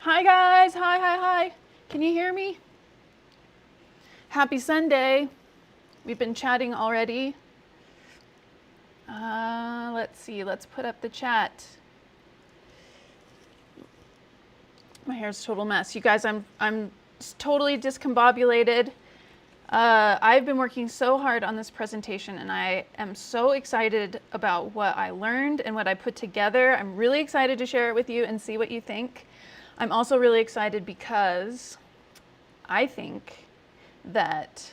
Hi guys, hi. Can you hear me? Happy Sunday. We've been chatting already. Let's see, let's put up the chat. My hair's a total mess. You guys, I'm totally discombobulated. I've been working so hard on this presentation and I am so excited about what I learned and what I put together. I'm really excited to share it with you and see what you think. I'm also really excited because I think that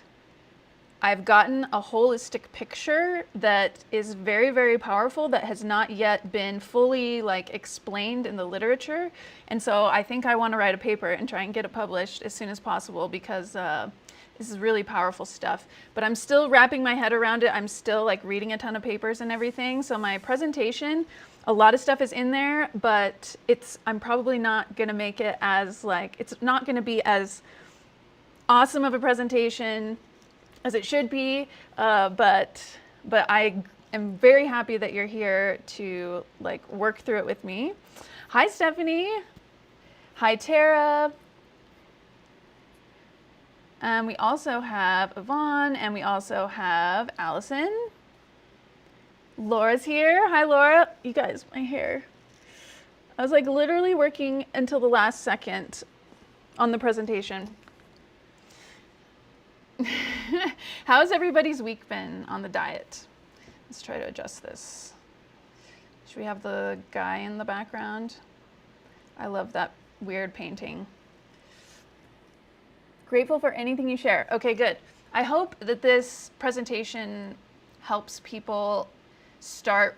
I've gotten a holistic picture that is very, very powerful that has not yet been fully explained in the literature. And so I think I want to write a paper and try and get it published as soon as possible because this is really powerful stuff. But I'm still wrapping my head around it. I'm still reading a ton of papers and everything. So my presentation, a lot of stuff is in there, but I'm probably not going to make it as it's not going to be as awesome of a presentation as it should be, but I am very happy that you're here to work through it with me. Hi Stephanie, hi Tara, and we also have Yvonne, and we also have Allison. Laura's here. Hi Laura. You guys, my hair. I was literally working until the last second on the presentation. How's everybody's week been on the diet? Let's try to adjust this. Should we have the guy in the background? I love that weird painting. Grateful for anything you share. Okay, good. I hope that this presentation helps people start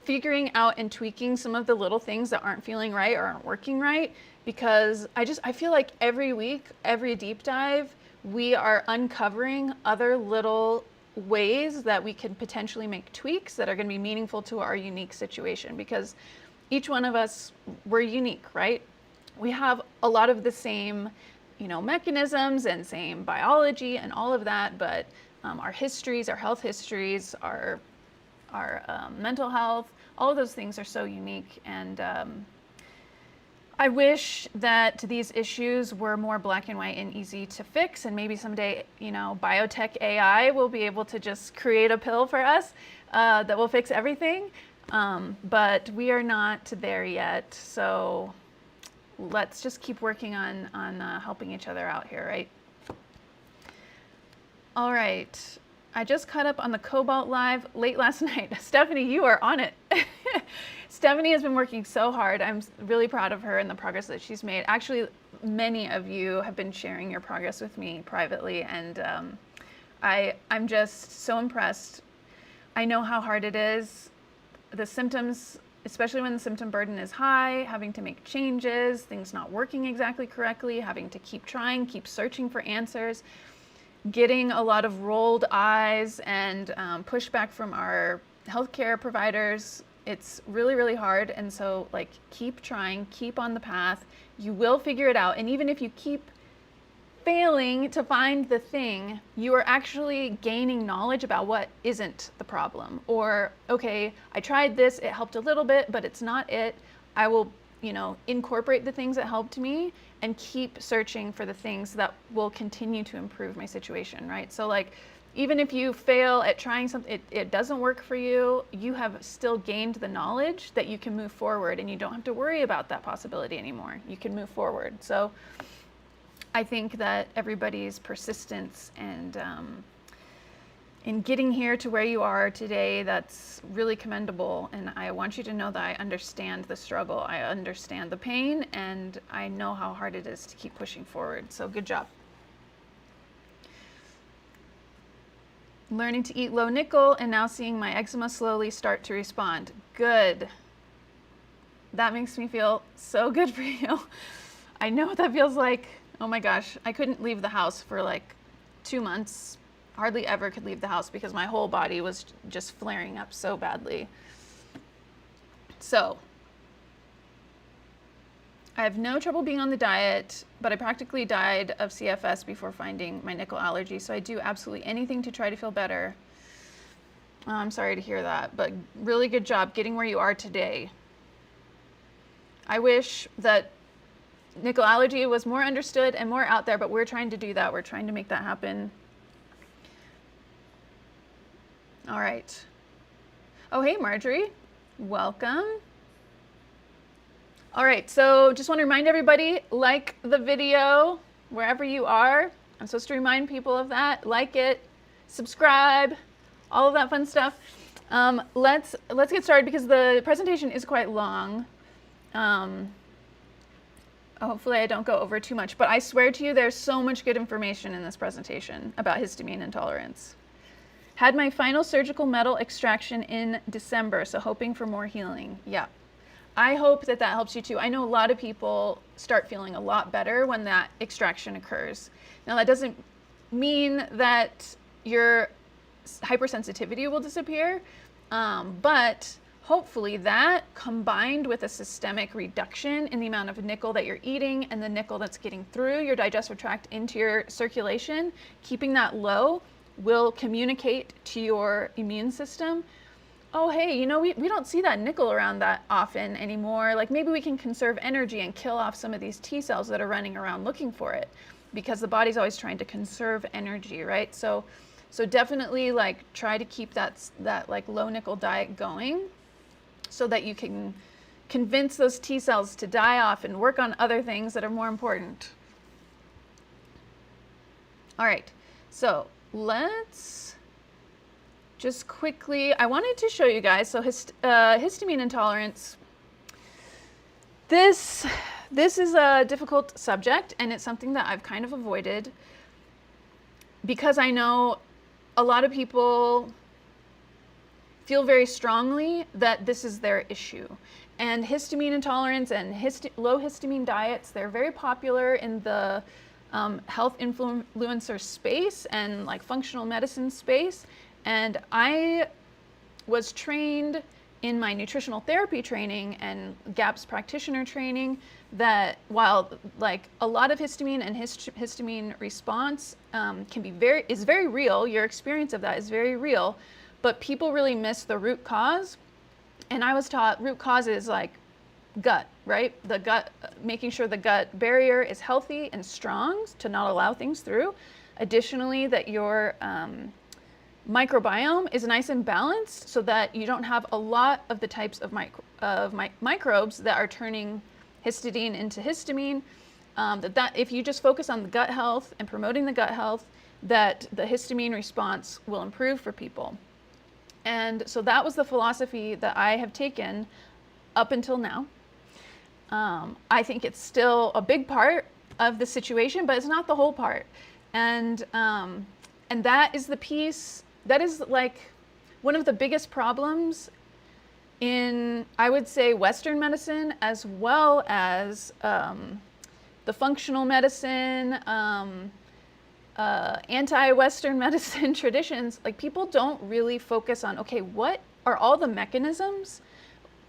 figuring out and tweaking some of the little things that aren't feeling right or aren't working right, because I feel like every week, every deep dive, we are uncovering other little ways that we can potentially make tweaks that are going to be meaningful to our unique situation, because each one of us, we're unique, right? We have a lot of the same, mechanisms and same biology and all of that, but our histories, our health histories, our mental health, all of those things are so unique. And I wish that these issues were more black and white and easy to fix, and maybe someday, biotech AI will be able to just create a pill for us that will fix everything. But we are not there yet. So let's just keep working on helping each other out here, right? All right. I just caught up on the Cobalt Live late last night. Stephanie, you are on it. Stephanie has been working so hard. I'm really proud of her and the progress that she's made. Actually, many of you have been sharing your progress with me privately, and I'm just so impressed. I know how hard it is. The symptoms, especially when the symptom burden is high, having to make changes, things not working exactly correctly, having to keep trying, keep searching for answers, getting a lot of rolled eyes and pushback from our healthcare providers. It's really, really hard. And so keep trying, keep on the path. You will figure it out. And even if you keep failing to find the thing, you are actually gaining knowledge about what isn't the problem. Or, okay, I tried this, it helped a little bit, but it's not it. I will, incorporate the things that helped me and keep searching for the things that will continue to improve my situation, right? So even if you fail at trying something, it doesn't work for you, you have still gained the knowledge that you can move forward, and you don't have to worry about that possibility anymore. You can move forward. So I think that everybody's persistence and in getting here to where you are today, that's really commendable. And I want you to know that I understand the struggle, I understand the pain, and I know how hard it is to keep pushing forward. So good job. Learning to eat low nickel and now seeing my eczema slowly start to respond. Good. That makes me feel so good for you. I know what that feels like. Oh my gosh, I couldn't leave the house for 2 months. Hardly ever could leave the house because my whole body was just flaring up so badly. So I have no trouble being on the diet, but I practically died of CFS before finding my nickel allergy. So I do absolutely anything to try to feel better. I'm sorry to hear that, but really good job getting where you are today. I wish that nickel allergy was more understood and more out there, but we're trying to do that. We're trying to make that happen. All right. Oh, hey, Marjorie. Welcome. All right, so just want to remind everybody, like the video wherever you are. I'm supposed to remind people of that. Like it, subscribe, all of that fun stuff. Let's get started because the presentation is quite long. Hopefully I don't go over too much, but I swear to you there's so much good information in this presentation about histamine intolerance. Had my final surgical metal extraction in December, so hoping for more healing. Yeah, I hope that that helps you too. I know a lot of people start feeling a lot better when that extraction occurs. Now that doesn't mean that your hypersensitivity will disappear, but hopefully that combined with a systemic reduction in the amount of nickel that you're eating and the nickel that's getting through your digestive tract into your circulation, keeping that low will communicate to your immune system, oh, hey, you know, we don't see that nickel around that often anymore. Like maybe we can conserve energy and kill off some of these T cells that are running around looking for it, because the body's always trying to conserve energy, right? So definitely like try to keep that like low nickel diet going so that you can convince those T cells to die off and work on other things that are more important. All right, so let's just quickly, I wanted to show you guys, so histamine intolerance, this is a difficult subject and it's something that I've kind of avoided because I know a lot of people feel very strongly that this is their issue. And histamine intolerance and low histamine diets, they're very popular in the health influencer space and like functional medicine space. And I was trained in my nutritional therapy training and GAPS practitioner training that while like a lot of histamine and histamine response is very real, your experience of that is very real, but people really miss the root cause. And I was taught root cause is like gut, right? The gut, making sure the gut barrier is healthy and strong to not allow things through. Additionally, that your microbiome is nice and balanced so that you don't have a lot of the types of microbes that are turning histidine into histamine. That if you just focus on the gut health and promoting the gut health, that the histamine response will improve for people. And so that was the philosophy that I have taken up until now. I think it's still a big part of the situation, but it's not the whole part. And that is the piece, that is like one of the biggest problems in, I would say, Western medicine, as well as the functional medicine, anti-Western medicine traditions. Like people don't really focus on, okay, what are all the mechanisms,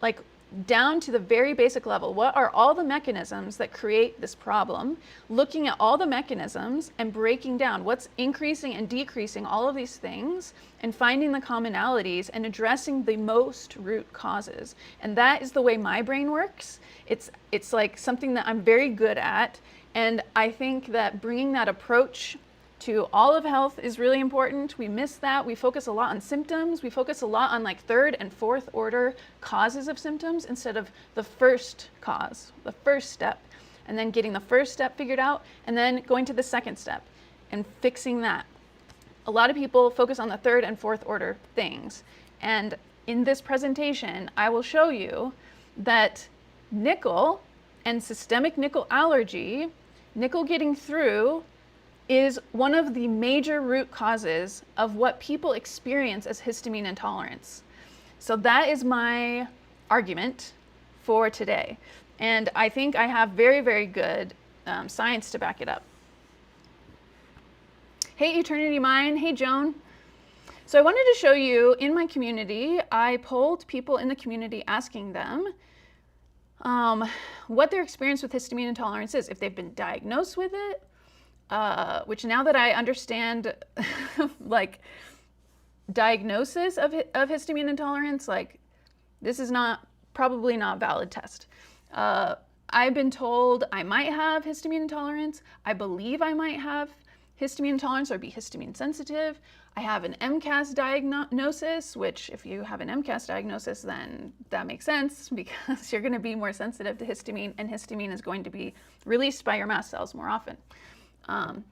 like down to the very basic level, what are all the mechanisms that create this problem, looking at all the mechanisms and breaking down what's increasing and decreasing all of these things and finding the commonalities and addressing the most root causes. And that is the way my brain works. It's like something that I'm very good at. And I think that bringing that approach to all of health is really important. We miss that. We focus a lot on symptoms. We focus a lot on like third and fourth order causes of symptoms instead of the first cause, the first step, and then getting the first step figured out and then going to the second step and fixing that. A lot of people focus on the third and fourth order things. And in this presentation, I will show you that nickel and systemic nickel allergy, nickel getting through, is one of the major root causes of what people experience as histamine intolerance. So that is my argument for today. And I think I have very, very good science to back it up. Hey, Eternity Mind. Hey, Joan. So I wanted to show you in my community, I polled people in the community asking them what their experience with histamine intolerance is, if they've been diagnosed with it, which now that I understand like diagnosis of histamine intolerance, like this is probably not valid test. I've been told I might have histamine intolerance. I believe I might have histamine intolerance or be histamine sensitive. I have an MCAS diagnosis, which if you have an MCAS diagnosis, then that makes sense because you're going to be more sensitive to histamine, and histamine is going to be released by your mast cells more often. And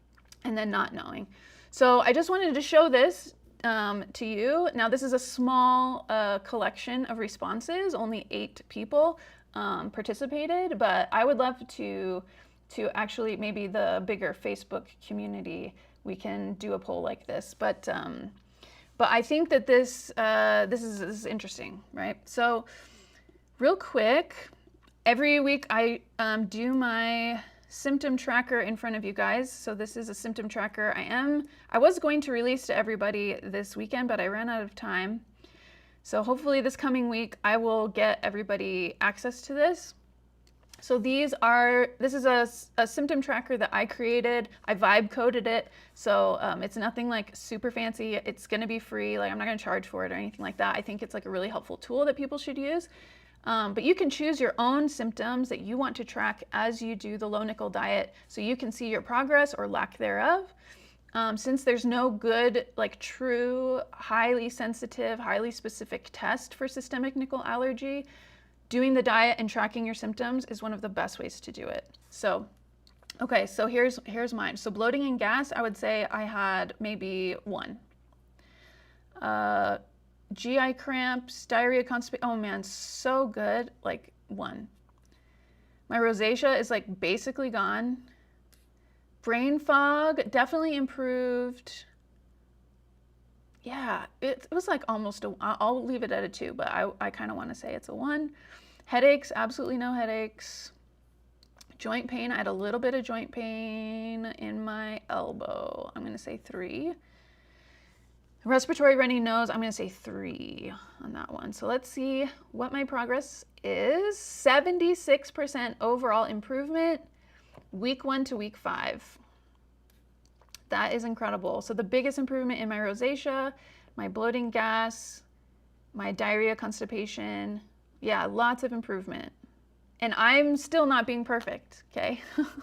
then not knowing. So I just wanted to show this to you. Now this is a small collection of responses. Only 8 people participated, but I would love to actually, maybe the bigger Facebook community, we can do a poll like this. But I think that this is interesting, right? So real quick, every week I do my symptom tracker in front of you guys. So this is a symptom tracker. I was going to release to everybody this weekend, but I ran out of time. So hopefully this coming week I will get everybody access to this. So this is a symptom tracker that I created. I vibe coded it. So it's nothing like super fancy. It's gonna be free. Like, I'm not gonna charge for it or anything like that. I think it's like a really helpful tool that people should use. But you can choose your own symptoms that you want to track as you do the low nickel diet, so you can see your progress or lack thereof. Since there's no good, like true, highly sensitive, highly specific test for systemic nickel allergy, doing the diet and tracking your symptoms is one of the best ways to do it. So, okay, so here's mine. So bloating and gas, I would say I had maybe 1. GI cramps, diarrhea, constipation, oh man, so good, like 1. My rosacea is like basically gone. Brain fog, definitely improved. Yeah, it was like almost I'll leave it at a 2, but I kind of want to say it's a 1. Headaches, absolutely no headaches. Joint pain, I had a little bit of joint pain in my elbow. I'm going to say 3. Respiratory runny nose, I'm going to say 3 on that one. So let's see what my progress is. 76% overall improvement, week 1 to week 5. That is incredible. So the biggest improvement in my rosacea, my bloating, gas, my diarrhea, constipation. Yeah, lots of improvement. And I'm still not being perfect, okay?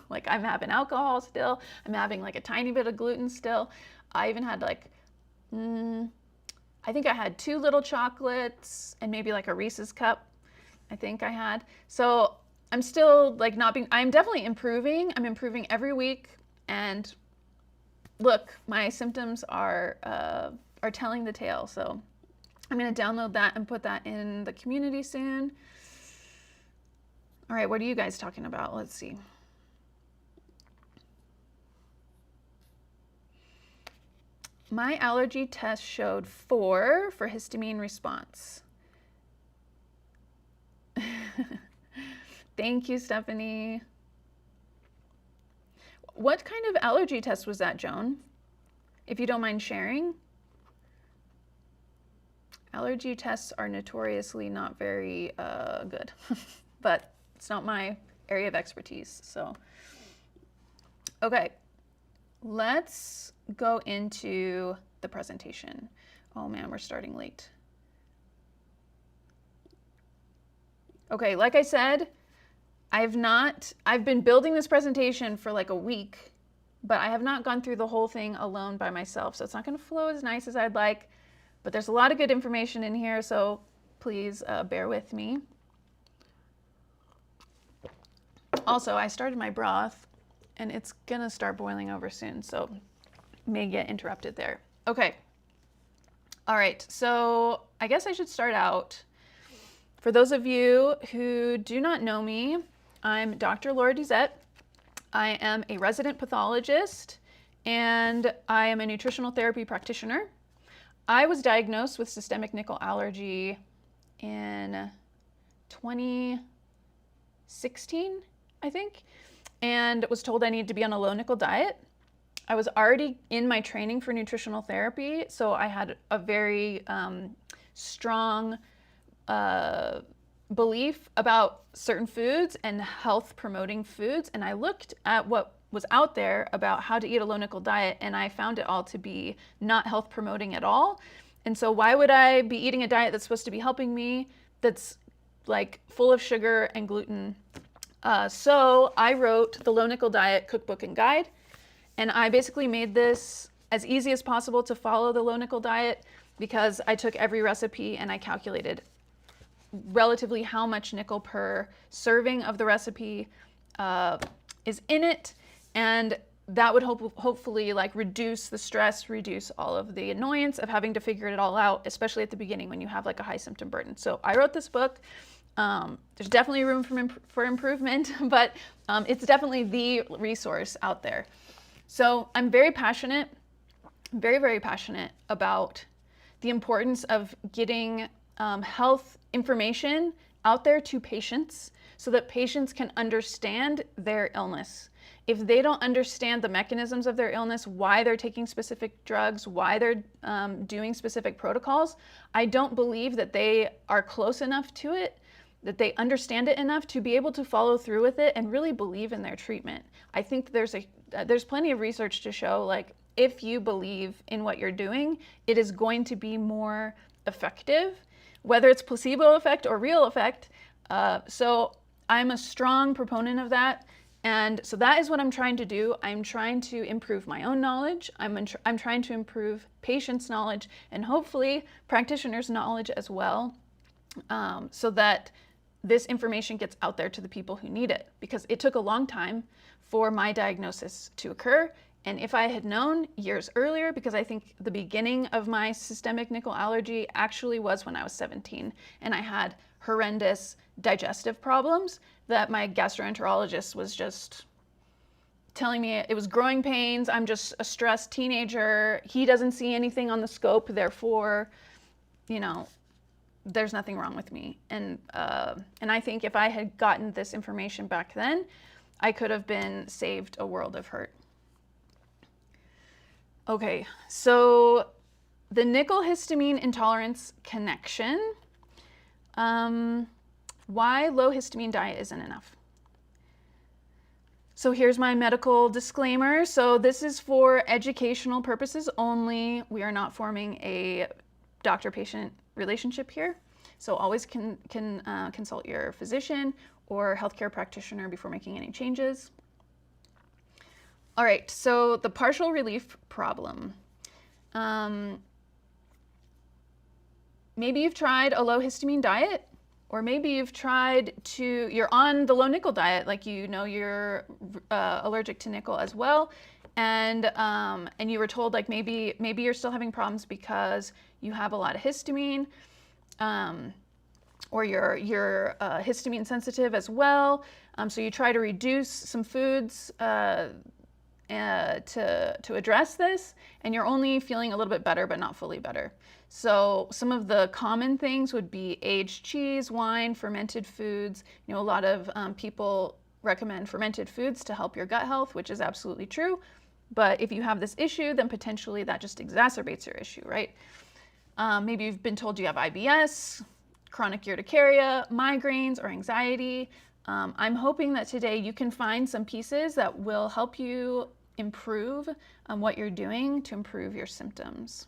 Like, I'm having alcohol still. I'm having like a tiny bit of gluten still. I even had like, I think I had 2 little chocolates and maybe like a Reese's cup, I think I had. So I'm still like I'm definitely improving. I'm improving every week. And look, my symptoms are telling the tale. So I'm going to download that and put that in the community soon. All right, what are you guys talking about? Let's see. My allergy test showed 4 for histamine response. Thank you, Stephanie. What kind of allergy test was that, Joan? If you don't mind sharing. Allergy tests are notoriously not very good, but it's not my area of expertise. So, okay, let's go into the presentation. Oh man, we're starting late. Okay, like I said, I've been building this presentation for like a week, but I have not gone through the whole thing alone by myself. So it's not gonna flow as nice as I'd like, but there's a lot of good information in here. So please bear with me. Also, I started my broth and it's gonna start boiling over soon. So may get interrupted there. Okay. All right. So I guess I should start out. For those of you who do not know me, I'm Dr. Laura Duzette. I am a resident pathologist and I am a nutritional therapy practitioner. I was diagnosed with systemic nickel allergy in 2016, I think, and was told I needed to be on a low nickel diet. I was already in my training for nutritional therapy, so I had a very strong belief about certain foods and health promoting foods, and I looked at what was out there about how to eat a low nickel diet, and I found it all to be not health promoting at all. And so why would I be eating a diet that's supposed to be helping me, that's like full of sugar and gluten? So I wrote the Low Nickel Diet Cookbook and Guide, and I basically made this as easy as possible to follow the low nickel diet because I took every recipe and I calculated relatively how much nickel per serving of the recipe is in it, and that would hopefully like reduce the stress, reduce all of the annoyance of having to figure it all out, especially at the beginning when you have like a high symptom burden. So I wrote this book. There's definitely room for improvement, but it's definitely the resource out there. So I'm very passionate, very, very passionate about the importance of getting health information out there to patients so that patients can understand their illness. If they don't understand the mechanisms of their illness, why they're taking specific drugs, why they're doing specific protocols, I don't believe that they are close enough to it, that they understand it enough to be able to follow through with it and really believe in their treatment. I think there's plenty of research to show, like, if you believe in what you're doing, it is going to be more effective, whether it's placebo effect or real effect. So I'm a strong proponent of that. And so that is what I'm trying to do. I'm trying to improve my own knowledge. I'm trying to improve patients' knowledge and hopefully practitioners' knowledge as well, so that this information gets out there to the people who need it, because it took a long time for my diagnosis to occur. And if I had known years earlier, because I think the beginning of my systemic nickel allergy actually was when I was 17, and I had horrendous digestive problems that my gastroenterologist was just telling me it was growing pains. I'm just a stressed teenager. He doesn't see anything on the scope, therefore, you know, there's nothing wrong with me. And I think if I had gotten this information back then, I could have been saved a world of hurt. Okay, so the nickel-histamine intolerance connection. Why low-histamine diet isn't enough. So here's my medical disclaimer. So this is for educational purposes only. We are not forming a doctor-patient relationship here. So always consult your physician or healthcare practitioner before making any changes. All right, so the partial relief problem. Maybe you've tried a low histamine diet, or maybe you've tried you're on the low nickel diet, like you know you're allergic to nickel as well, and you were told like maybe you're still having problems because you have a lot of histamine, or you're histamine sensitive as well. So you try to reduce some foods to address this, and you're only feeling a little bit better, but not fully better. So some of the common things would be aged cheese, wine, fermented foods. You know, a lot of people recommend fermented foods to help your gut health, which is absolutely true. But if you have this issue, then potentially that just exacerbates your issue, right? Maybe you've been told you have IBS, chronic urticaria, migraines, or anxiety. I'm hoping that today you can find some pieces that will help you improve what you're doing to improve your symptoms.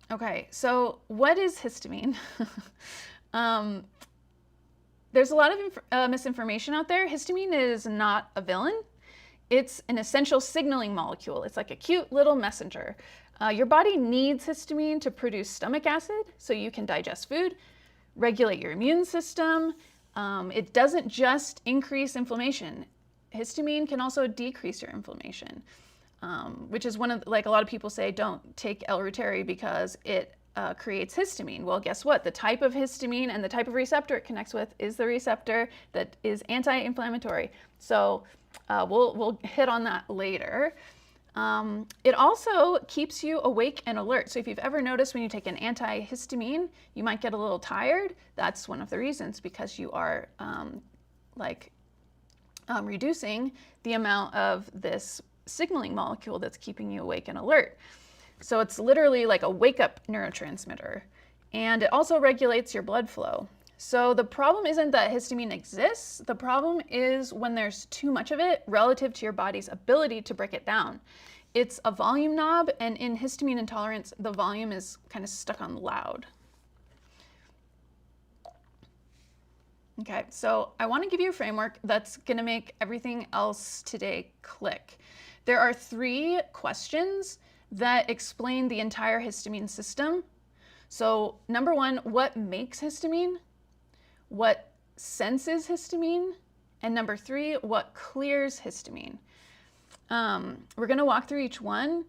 Okay, so what is histamine? There's a lot of misinformation out there. Histamine is not a villain. It's an essential signaling molecule. It's like a cute little messenger. Your body needs histamine to produce stomach acid so you can digest food, regulate your immune system. It doesn't just increase inflammation. Histamine can also decrease your inflammation, which is one of, like a lot of people say, don't take reuteri because it creates histamine. Well, guess what? The type of histamine and the type of receptor it connects with is the receptor that is anti-inflammatory. So we'll hit on that later. It also keeps you awake and alert. So if you've ever noticed when you take an antihistamine, you might get a little tired. That's one of the reasons, because you are reducing the amount of this signaling molecule that's keeping you awake and alert. So it's literally like a wake-up neurotransmitter. And it also regulates your blood flow. So the problem isn't that histamine exists. The problem is when there's too much of it relative to your body's ability to break it down. It's a volume knob, and in histamine intolerance, the volume is kind of stuck on loud. Okay, so I want to give you a framework that's going to make everything else today click. There are 3 questions that explain the entire histamine system. So number 1, what makes histamine? What senses histamine? And number 3, what clears histamine? We're going to walk through each one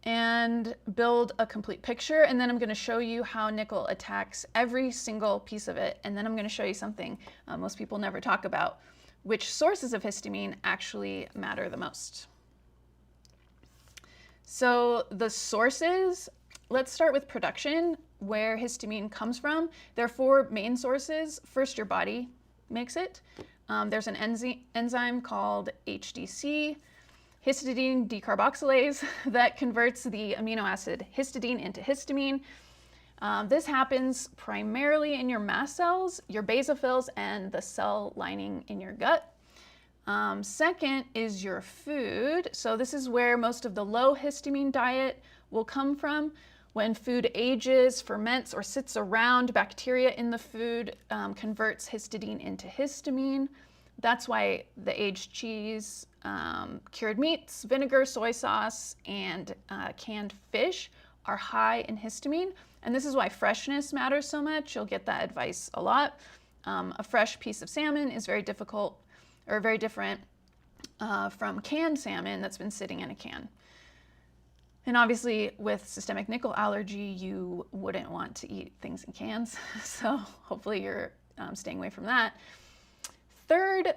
and build a complete picture, and then I'm going to show you how nickel attacks every single piece of it, and then I'm going to show you something most people never talk about, which sources of histamine actually matter the most. So the sources, let's start with production, where histamine comes from. There are 4 main sources. First, your body makes it. There's an enzyme called HDC, histidine decarboxylase, that converts the amino acid histidine into histamine. This happens primarily in your mast cells, your basophils, and the cell lining in your gut. Second is your food. So this is where most of the low histamine diet will come from. When food ages, ferments, or sits around, bacteria in the food converts histidine into histamine. That's why the aged cheese, cured meats, vinegar, soy sauce, and canned fish are high in histamine. And this is why freshness matters so much. You'll get that advice a lot. A fresh piece of salmon is very difficult or very different from canned salmon that's been sitting in a can. And obviously with systemic nickel allergy, you wouldn't want to eat things in cans. So hopefully you're staying away from that. Third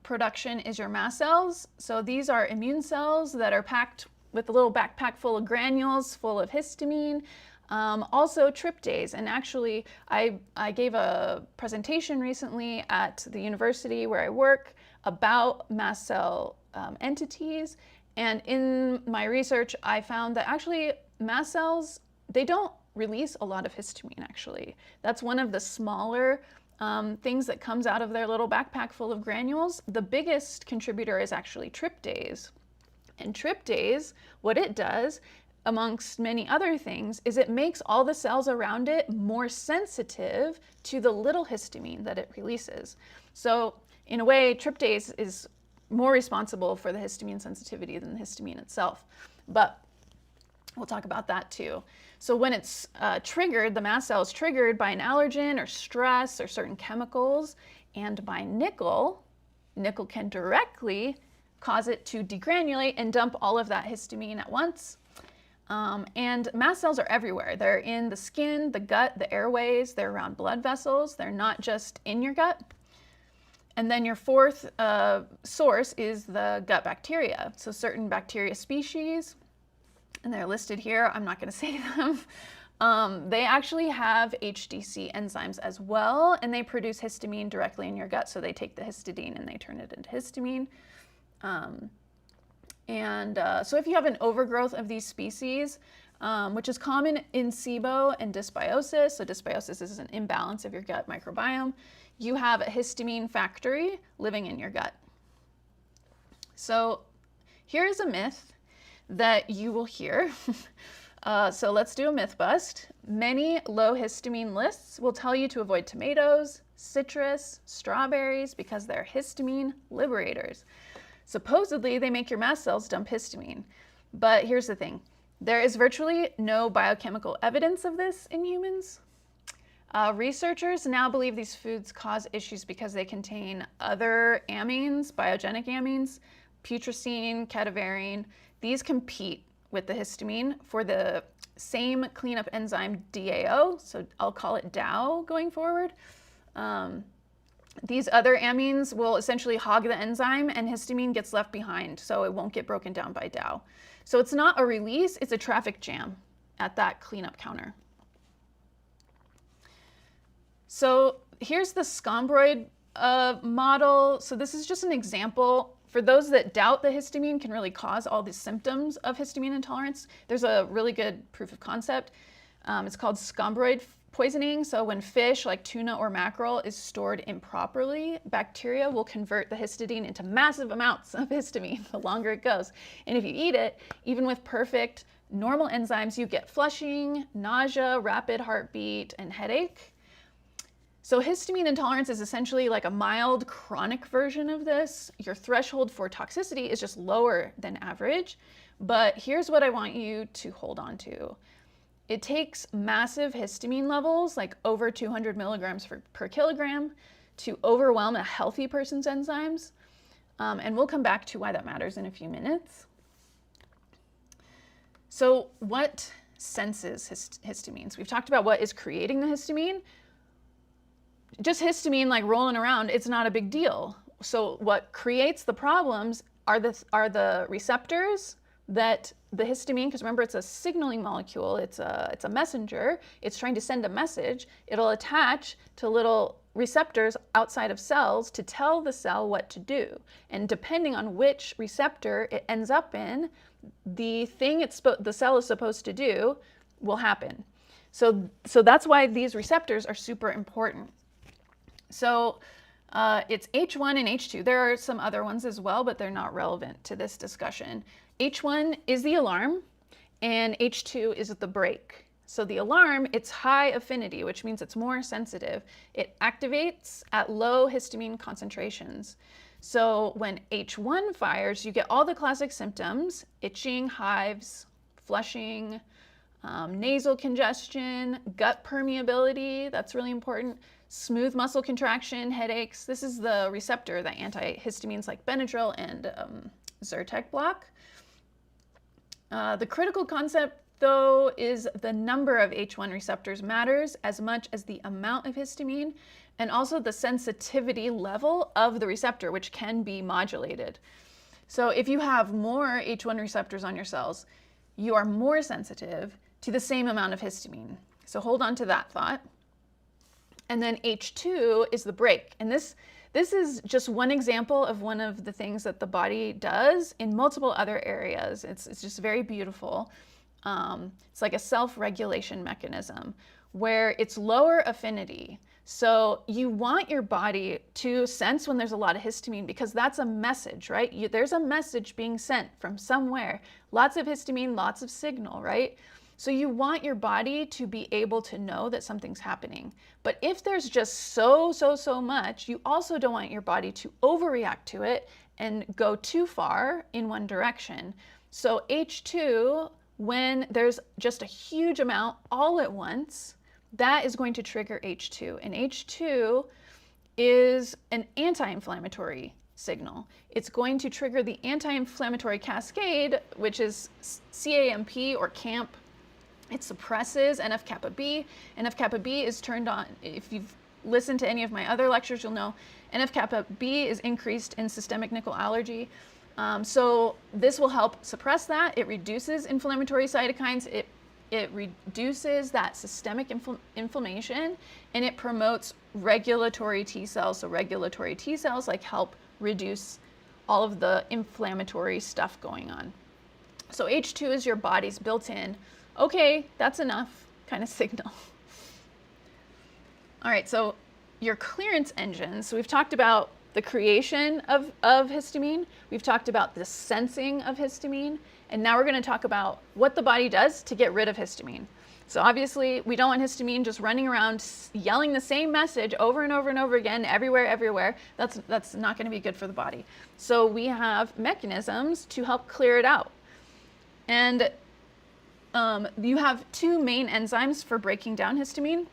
production is your mast cells. So these are immune cells that are packed with a little backpack full of granules full of histamine. Also tryptase. And actually, I gave a presentation recently at the university where I work about mast cell entities. And in my research, I found that actually mast cells, they don't release a lot of histamine, actually. That's one of the smaller things that comes out of their little backpack full of granules. The biggest contributor is actually tryptase. And tryptase, what it does, amongst many other things, is it makes all the cells around it more sensitive to the little histamine that it releases. So in a way, tryptase is more responsible for the histamine sensitivity than the histamine itself. But we'll talk about that too. So when it's triggered, the mast cell is triggered by an allergen or stress or certain chemicals, and by nickel, nickel can directly cause it to degranulate and dump all of that histamine at once. And mast cells are everywhere. They're in the skin, the gut, the airways, they're around blood vessels. They're not just in your gut. And then your 4th source is the gut bacteria. So certain bacteria species, and they're listed here, I'm not going to say them, they actually have HDC enzymes as well, and they produce histamine directly in your gut. So they take the histidine and they turn it into histamine. So if you have an overgrowth of these species, which is common in SIBO and dysbiosis, so dysbiosis is an imbalance of your gut microbiome, you have a histamine factory living in your gut. So here's a myth that you will hear. So let's do a myth bust. Many low histamine lists will tell you to avoid tomatoes, citrus, strawberries, because they're histamine liberators. Supposedly, they make your mast cells dump histamine. But here's the thing. There is virtually no biochemical evidence of this in humans. Researchers now believe these foods cause issues because they contain other amines, biogenic amines, putrescine, cadaverine. These compete with the histamine for the same cleanup enzyme DAO, so I'll call it DAO going forward. These other amines will essentially hog the enzyme and histamine gets left behind, so it won't get broken down by DAO. So it's not a release, it's a traffic jam at that cleanup counter. So here's the scombroid model. So this is just an example. For those that doubt that histamine can really cause all these symptoms of histamine intolerance, there's a really good proof of concept. It's called scombroid poisoning. So when fish like tuna or mackerel is stored improperly, bacteria will convert the histidine into massive amounts of histamine the longer it goes. And if you eat it, even with perfect normal enzymes, you get flushing, nausea, rapid heartbeat, and headache. So histamine intolerance is essentially like a mild chronic version of this. Your threshold for toxicity is just lower than average, but here's what I want you to hold on to. It takes massive histamine levels, like over 200 milligrams per kilogram, to overwhelm a healthy person's enzymes. And we'll come back to why that matters in a few minutes. So what senses histamines? We've talked about what is creating the histamine. Just histamine like rolling around, it's not a big deal. So what creates the problems are the receptors that the histamine, because remember it's a signaling molecule, it's a messenger, it's trying to send a message, it'll attach to little receptors outside of cells to tell the cell what to do. And depending on which receptor it ends up in, the thing the cell is supposed to do will happen. So that's why these receptors are super important. So it's H1 and H2. There are some other ones as well, but they're not relevant to this discussion. H1 is the alarm, and H2 is the brake. So the alarm, it's high affinity, which means it's more sensitive. It activates at low histamine concentrations. So when H1 fires, you get all the classic symptoms: itching, hives, flushing, nasal congestion, gut permeability, that's really important, smooth muscle contraction, headaches. This is the receptor that antihistamines like Benadryl and Zyrtec block. The critical concept, though, is the number of H1 receptors matters as much as the amount of histamine, and also the sensitivity level of the receptor, which can be modulated. So if you have more H1 receptors on your cells, you are more sensitive to the same amount of histamine. So hold on to that thought. And then H2 is the brake. And this is just one example of one of the things that the body does in multiple other areas. It's just very beautiful. It's like a self-regulation mechanism where it's lower affinity. So you want your body to sense when there's a lot of histamine, because that's a message, right? There's a message being sent from somewhere. Lots of histamine, lots of signal, right? So you want your body to be able to know that something's happening. But if there's just so much, you also don't want your body to overreact to it and go too far in one direction. So H2, when there's just a huge amount all at once, that is going to trigger H2. And H2 is an anti-inflammatory signal. It's going to trigger the anti-inflammatory cascade, which is CAMP or CAMP. It suppresses NF-kappa B. NF-kappa B is turned on. If you've listened to any of my other lectures, you'll know NF-kappa B is increased in systemic nickel allergy. So this will help suppress that. It reduces inflammatory cytokines. It reduces that systemic inflammation, and it promotes regulatory T cells. So regulatory T cells help reduce all of the inflammatory stuff going on. So H2 is your body's built-in, okay, that's enough kind of signal. All right, so your clearance engines. So we've talked about the creation of histamine. We've talked about the sensing of histamine. And now we're going to talk about what the body does to get rid of histamine. So obviously, we don't want histamine just running around yelling the same message over and over and over again, everywhere. That's not going to be good for the body. So we have mechanisms to help clear it out. And you have two main enzymes for breaking down histamine,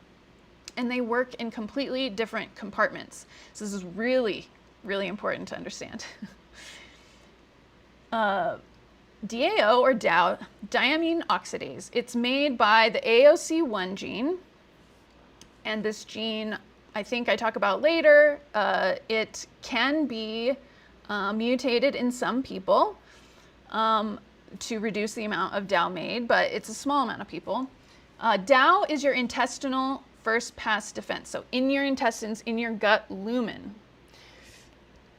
and they work in completely different compartments. So this is really, really important to understand. DAO or DAO, diamine oxidase. It's made by the AOC1 gene, and this gene, I think I talk about later. It can be mutated in some people to reduce the amount of DAO made, but it's a small amount of people. DAO is your intestinal first pass defense. So in your intestines, in your gut lumen.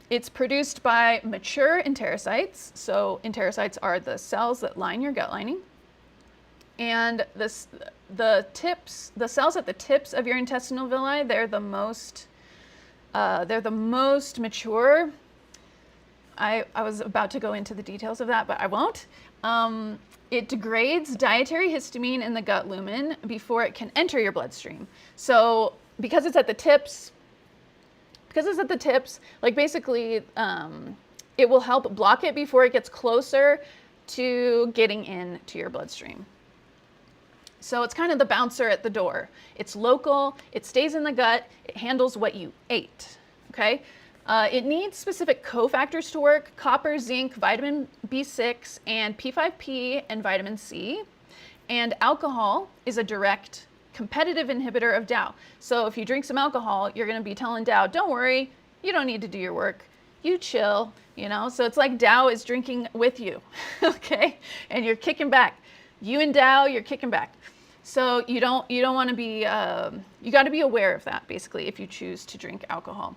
It's produced by mature enterocytes. So enterocytes are the cells that line your gut lining. And the cells at the tips of your intestinal villi, they're the most mature. I was about to go into the details of that, but I won't. It degrades dietary histamine in the gut lumen before it can enter your bloodstream. So because it's at the tips, like basically it will help block it before it gets closer to getting into your bloodstream. So it's kind of the bouncer at the door. It's local, it stays in the gut, it handles what you ate, okay? It needs specific cofactors to work: copper, zinc, vitamin B6, and P5P, and vitamin C. And alcohol is a direct competitive inhibitor of DAO. So if you drink some alcohol, you're gonna be telling DAO, don't worry, you don't need to do your work, you chill, you know? So it's like DAO is drinking with you, okay? And you're kicking back. You and DAO, you're kicking back. So you don't want to be, you got to be aware of that, basically, if you choose to drink alcohol.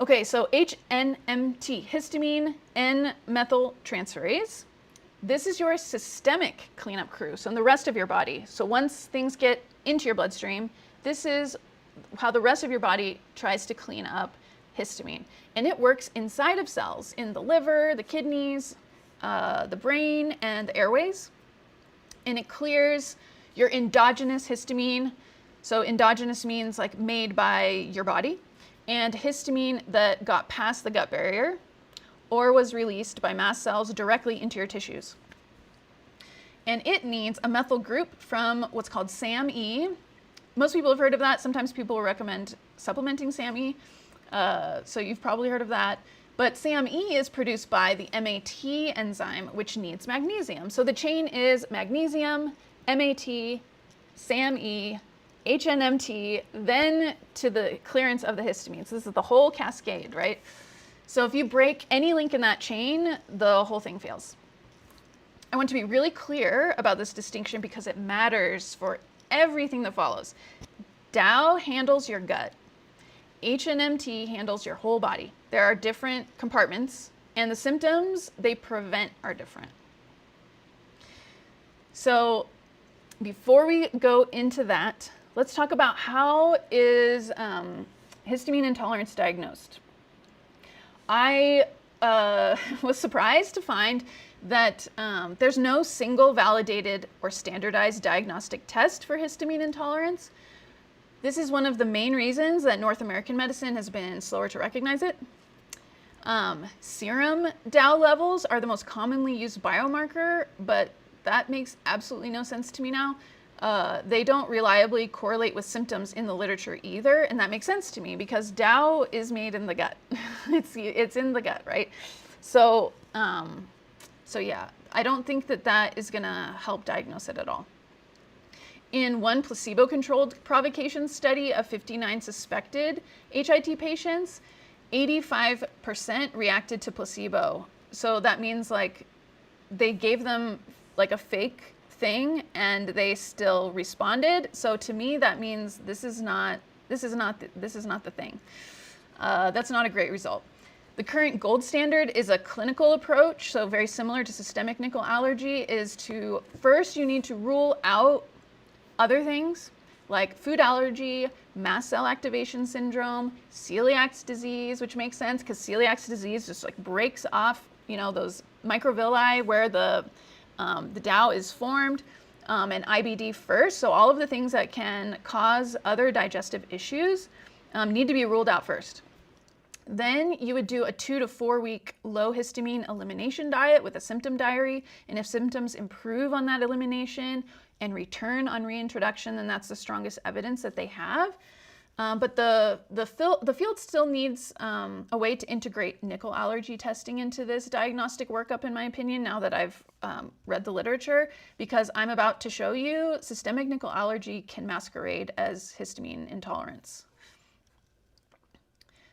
Okay, so HNMT, histamine N-methyltransferase. This is your systemic cleanup crew, so in the rest of your body. So once things get into your bloodstream, this is how the rest of your body tries to clean up histamine. And it works inside of cells, in the liver, the kidneys, the brain, and the airways. And it clears your endogenous histamine. So endogenous means like made by your body, and histamine that got past the gut barrier or was released by mast cells directly into your tissues. And it needs a methyl group from what's called SAM-E. Most people have heard of that. Sometimes people will recommend supplementing SAM-E. So you've probably heard of that. But SAM-E is produced by the MAT enzyme, which needs magnesium. So the chain is magnesium, MAT, SAM-E, HNMT, then to the clearance of the histamine. So this is the whole cascade, right? So if you break any link in that chain, the whole thing fails. I want to be really clear about this distinction because it matters for everything that follows. DAO handles your gut. HNMT handles your whole body. There are different compartments, and the symptoms they prevent are different. So before we go into that, let's talk about how is histamine intolerance diagnosed. I was surprised to find that there's no single validated or standardized diagnostic test for histamine intolerance. This is one of the main reasons that North American medicine has been slower to recognize it. Serum DAO levels are the most commonly used biomarker, but that makes absolutely no sense to me now. They don't reliably correlate with symptoms in the literature either, and that makes sense to me because DAO is made in the gut. It's in the gut, right? So yeah, I don't think that that is gonna help diagnose it at all. In one placebo-controlled provocation study of 59 suspected HIT patients, 85% reacted to placebo. So that means like they gave them like a fake thing and they still responded. So to me, that means this is not the thing. That's not a great result. The current gold standard is a clinical approach, so very similar to systemic nickel allergy, is to first you need to rule out other things like food allergy, mast cell activation syndrome, celiac disease, which makes sense because celiac disease just like breaks off, you know, those microvilli where the DAO is formed, and IBD first. So all of the things that can cause other digestive issues need to be ruled out first. Then you would do a 2 to 4 week low histamine elimination diet with a symptom diary. And if symptoms improve on that elimination and return on reintroduction, then that's the strongest evidence that they have. But the field still needs a way to integrate nickel allergy testing into this diagnostic workup, in my opinion, now that I've read the literature, because I'm about to show you systemic nickel allergy can masquerade as histamine intolerance.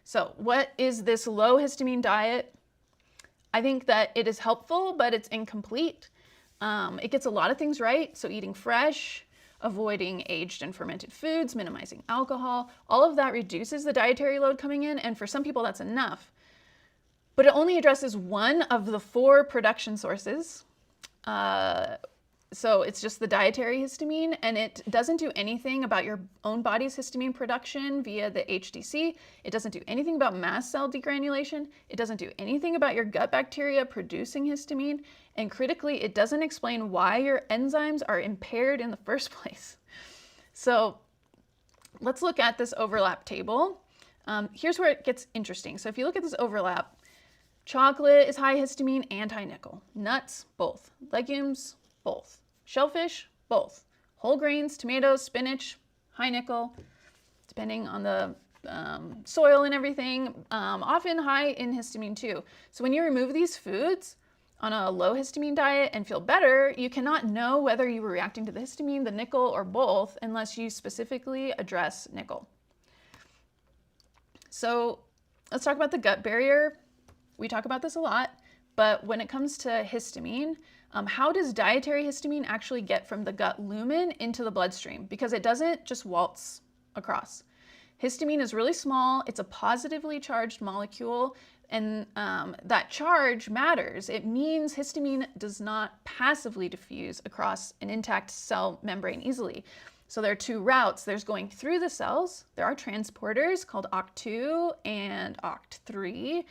So what is this low histamine diet? I think that it is helpful, but it's incomplete. It gets a lot of things right. So eating fresh, avoiding aged and fermented foods, minimizing alcohol, all of that reduces the dietary load coming in. And for some people that's enough, but it only addresses one of the 4 production sources. So it's just the dietary histamine, and it doesn't do anything about your own body's histamine production via the HDC. It doesn't do anything about mast cell degranulation. It doesn't do anything about your gut bacteria producing histamine. And critically, it doesn't explain why your enzymes are impaired in the first place. So let's look at this overlap table. Here's where it gets interesting. So if you look at this overlap, chocolate is high histamine and high nickel. Nuts, both. Legumes, both. Shellfish, both. Whole grains, tomatoes, spinach, high nickel, depending on the soil and everything, often high in histamine too. So when you remove these foods on a low histamine diet and feel better, you cannot know whether you were reacting to the histamine, the nickel, or both unless you specifically address nickel. So let's talk about the gut barrier. We talk about this a lot, but when it comes to histamine, how does dietary histamine actually get from the gut lumen into the bloodstream? Because it doesn't just waltz across. Histamine is really small. It's a positively charged molecule, and that charge matters. It means histamine does not passively diffuse across an intact cell membrane easily. So there are two routes. There's going through the cells. There are transporters called OCT2 and OCT3,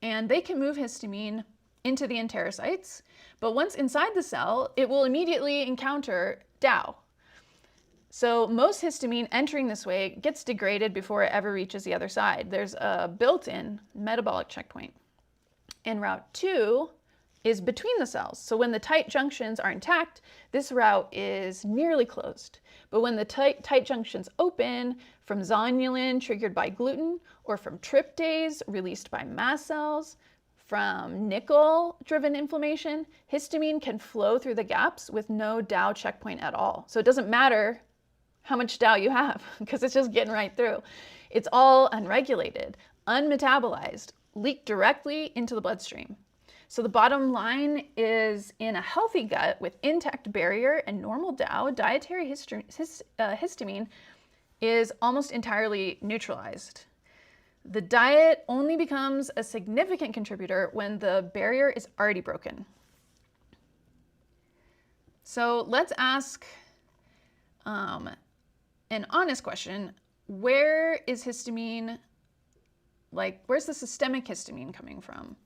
and they can move histamine into the enterocytes. But once inside the cell, it will immediately encounter DAO. So most histamine entering this way gets degraded before it ever reaches the other side. There's a built-in metabolic checkpoint. And route 2 is between the cells. So when the tight junctions are intact, this route is nearly closed. But when the tight junctions open from zonulin triggered by gluten, or from tryptase released by mast cells, from nickel-driven inflammation, histamine can flow through the gaps with no DAO checkpoint at all. So it doesn't matter how much DAO you have because it's just getting right through. It's all unregulated, unmetabolized, leaked directly into the bloodstream. So the bottom line is, in a healthy gut with intact barrier and normal DAO, dietary histamine is almost entirely neutralized. The diet only becomes a significant contributor when the barrier is already broken. So let's ask an honest question. Where is histamine, where's the systemic histamine coming from?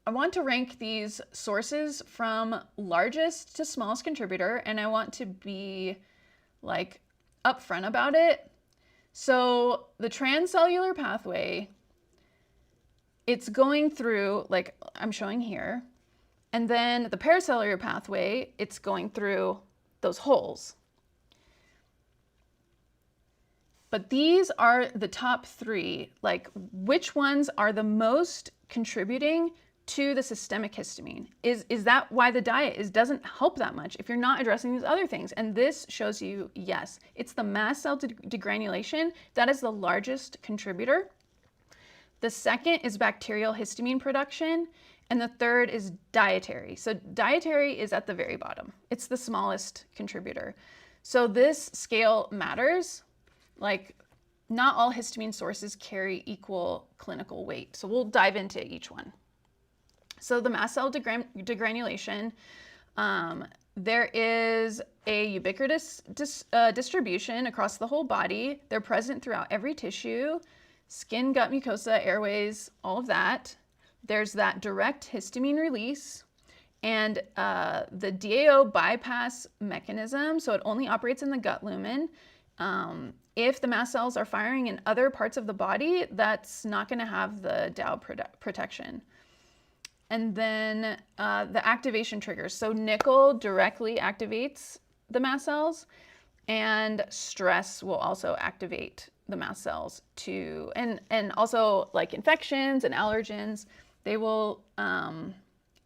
I want to rank these sources from largest to smallest contributor, and I want to be upfront about it. So the transcellular pathway, it's going through, like I'm showing here, and then the paracellular pathway, it's going through those holes. But these are the top three, which ones are the most contributing to the systemic histamine? Is that why the diet doesn't help that much if you're not addressing these other things? And this shows you, yes, it's the mast cell degranulation. That is the largest contributor. The second is bacterial histamine production. And the third is dietary. So dietary is at the very bottom. It's the smallest contributor. So this scale matters. Not all histamine sources carry equal clinical weight. So we'll dive into each one. So the mast cell degranulation, there is a ubiquitous distribution across the whole body. They're present throughout every tissue, skin, gut, mucosa, airways, all of that. There's that direct histamine release and the DAO bypass mechanism. So it only operates in the gut lumen. If the mast cells are firing in other parts of the body, that's not going to have the DAO protection. And then the activation triggers. So nickel directly activates the mast cells, and stress will also activate the mast cells too. And also infections and allergens, they will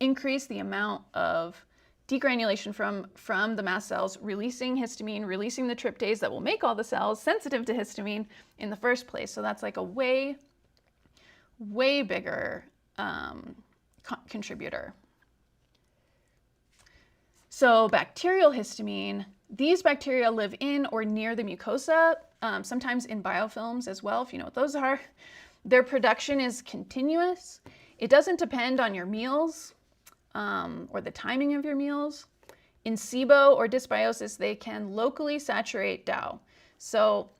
increase the amount of degranulation from the mast cells, releasing histamine, releasing the tryptase that will make all the cells sensitive to histamine in the first place. So that's a way bigger contributor. So bacterial histamine, these bacteria live in or near the mucosa, sometimes in biofilms as well, if you know what those are. Their production is continuous. It doesn't depend on your meals or the timing of your meals. In SIBO or dysbiosis, they can locally saturate DAO. So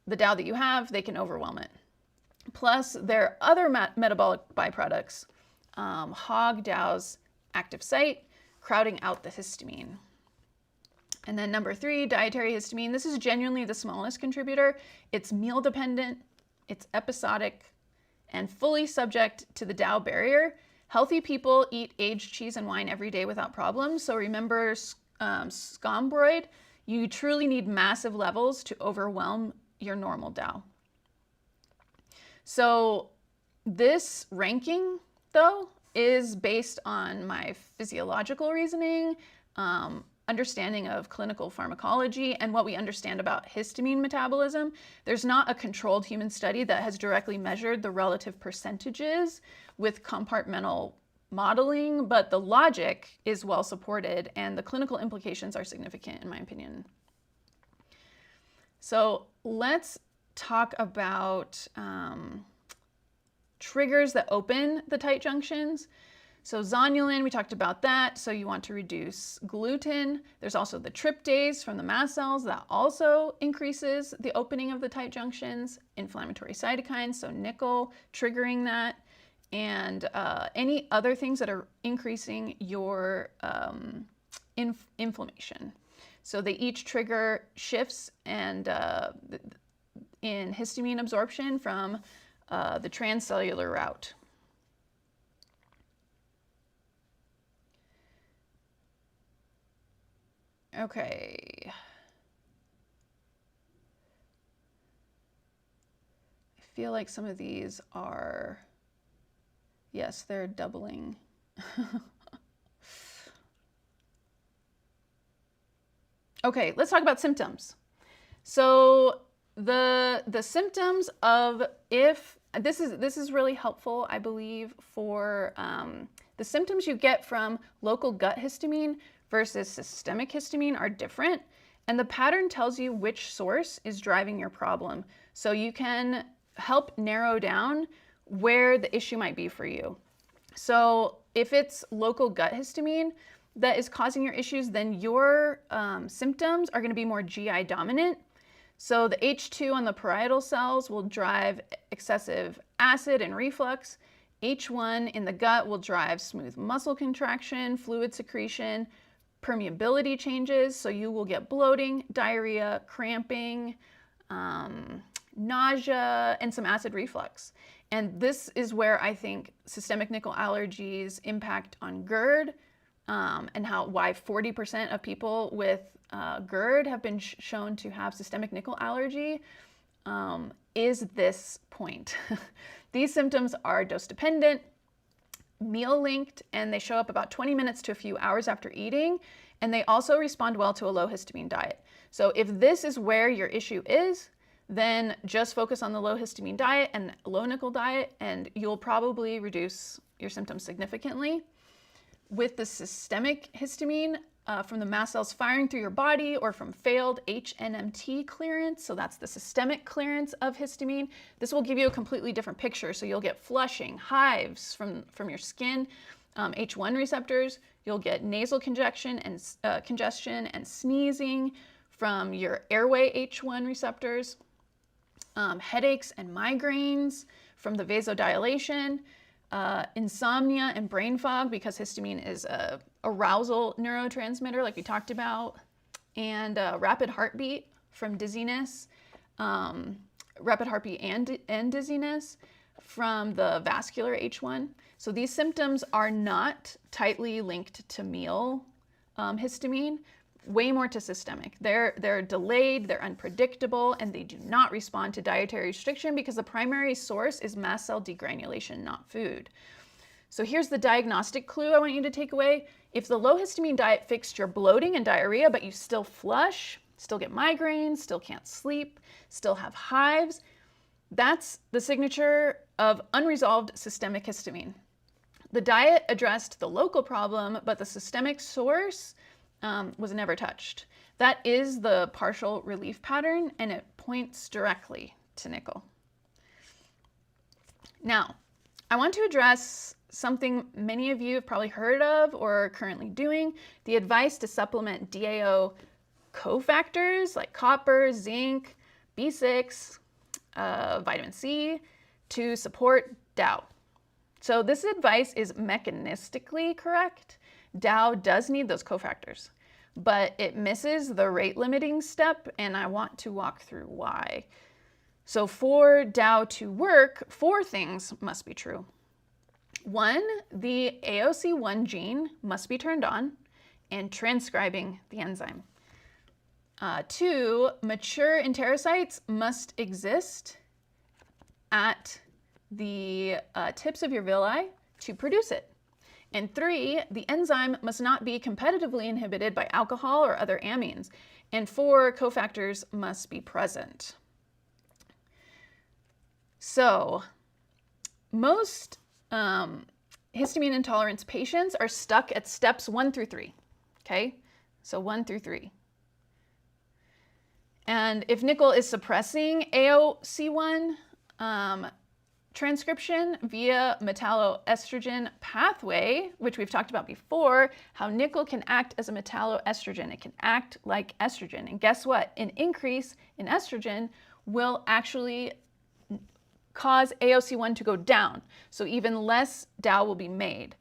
the DAO that you have, they can overwhelm it. Plus, there are other metabolic byproducts. Hog DAO's active site, crowding out the histamine. And then number 3, dietary histamine. This is genuinely the smallest contributor. It's meal dependent, it's episodic, and fully subject to the DAO barrier. Healthy people eat aged cheese and wine every day without problems. So remember scombroid, you truly need massive levels to overwhelm your normal DAO. So this ranking, though, is based on my physiological reasoning, understanding of clinical pharmacology, and what we understand about histamine metabolism. There's not a controlled human study that has directly measured the relative percentages with compartmental modeling, but the logic is well supported and the clinical implications are significant, in my opinion. So let's talk about triggers that open the tight junctions. So zonulin, we talked about that. So you want to reduce gluten. There's also the tryptase from the mast cells that also increases the opening of the tight junctions. Inflammatory cytokines, so nickel triggering that. And any other things that are increasing your inflammation. So they each trigger shifts and in histamine absorption from the transcellular route. Okay. I feel like some of these are, yes, they're doubling. Okay, let's talk about symptoms. So the symptoms of this is really helpful, I believe, for the symptoms you get from local gut histamine versus systemic histamine are different, and the pattern tells you which source is driving your problem, so you can help narrow down where the issue might be for you. So if it's local gut histamine that is causing your issues, then your symptoms are going to be more GI dominant. So the H2 on the parietal cells will drive excessive acid and reflux. H1 in the gut will drive smooth muscle contraction, fluid secretion, permeability changes, so you will get bloating, diarrhea, cramping, nausea, and some acid reflux. And this is where I think systemic nickel allergies impact on GERD, and why 40% of people with GERD have been shown to have systemic nickel allergy, is this point. These symptoms are dose dependent, meal linked, and they show up about 20 minutes to a few hours after eating, and they also respond well to a low histamine diet. So if this is where your issue is, then just focus on the low histamine diet and low nickel diet, and you'll probably reduce your symptoms significantly. With the systemic histamine, from the mast cells firing through your body or from failed HNMT clearance, so that's the systemic clearance of histamine, this will give you a completely different picture. So you'll get flushing, hives from your skin, H1 receptors, you'll get nasal congestion and sneezing from your airway H1 receptors, headaches and migraines from the vasodilation, insomnia and brain fog because histamine is a arousal neurotransmitter like we talked about, and rapid heartbeat from dizziness, rapid heartbeat and dizziness from the vascular H1. So these symptoms are not tightly linked to meal histamine, way more to systemic. They're delayed, they're unpredictable, and they do not respond to dietary restriction because the primary source is mast cell degranulation, not food. So here's the diagnostic clue I want you to take away. If the low histamine diet fixed your bloating and diarrhea, but you still flush, still get migraines, still can't sleep, still have hives, that's the signature of unresolved systemic histamine. The diet addressed the local problem, but the systemic source was never touched. That is the partial relief pattern, and it points directly to nickel. Now, I want to address something many of you have probably heard of or are currently doing, the advice to supplement DAO cofactors like copper, zinc, B6, vitamin C to support DAO. So this advice is mechanistically correct. DAO does need those cofactors, but it misses the rate limiting step, and I want to walk through why. So for DAO to work, 4 things must be true. 1, the AOC1 gene must be turned on and transcribing the enzyme. 2, mature enterocytes must exist at the tips of your villi to produce it. And 3, the enzyme must not be competitively inhibited by alcohol or other amines. And 4, cofactors must be present. So most histamine intolerance patients are stuck at steps 1 through 3. Okay, so 1 through 3. And if nickel is suppressing AOC1 transcription via metalloestrogen pathway, which we've talked about before, how nickel can act as a metalloestrogen. It can act like estrogen. And guess what? An increase in estrogen will actually cause AOC1 to go down. So even less DAO will be made.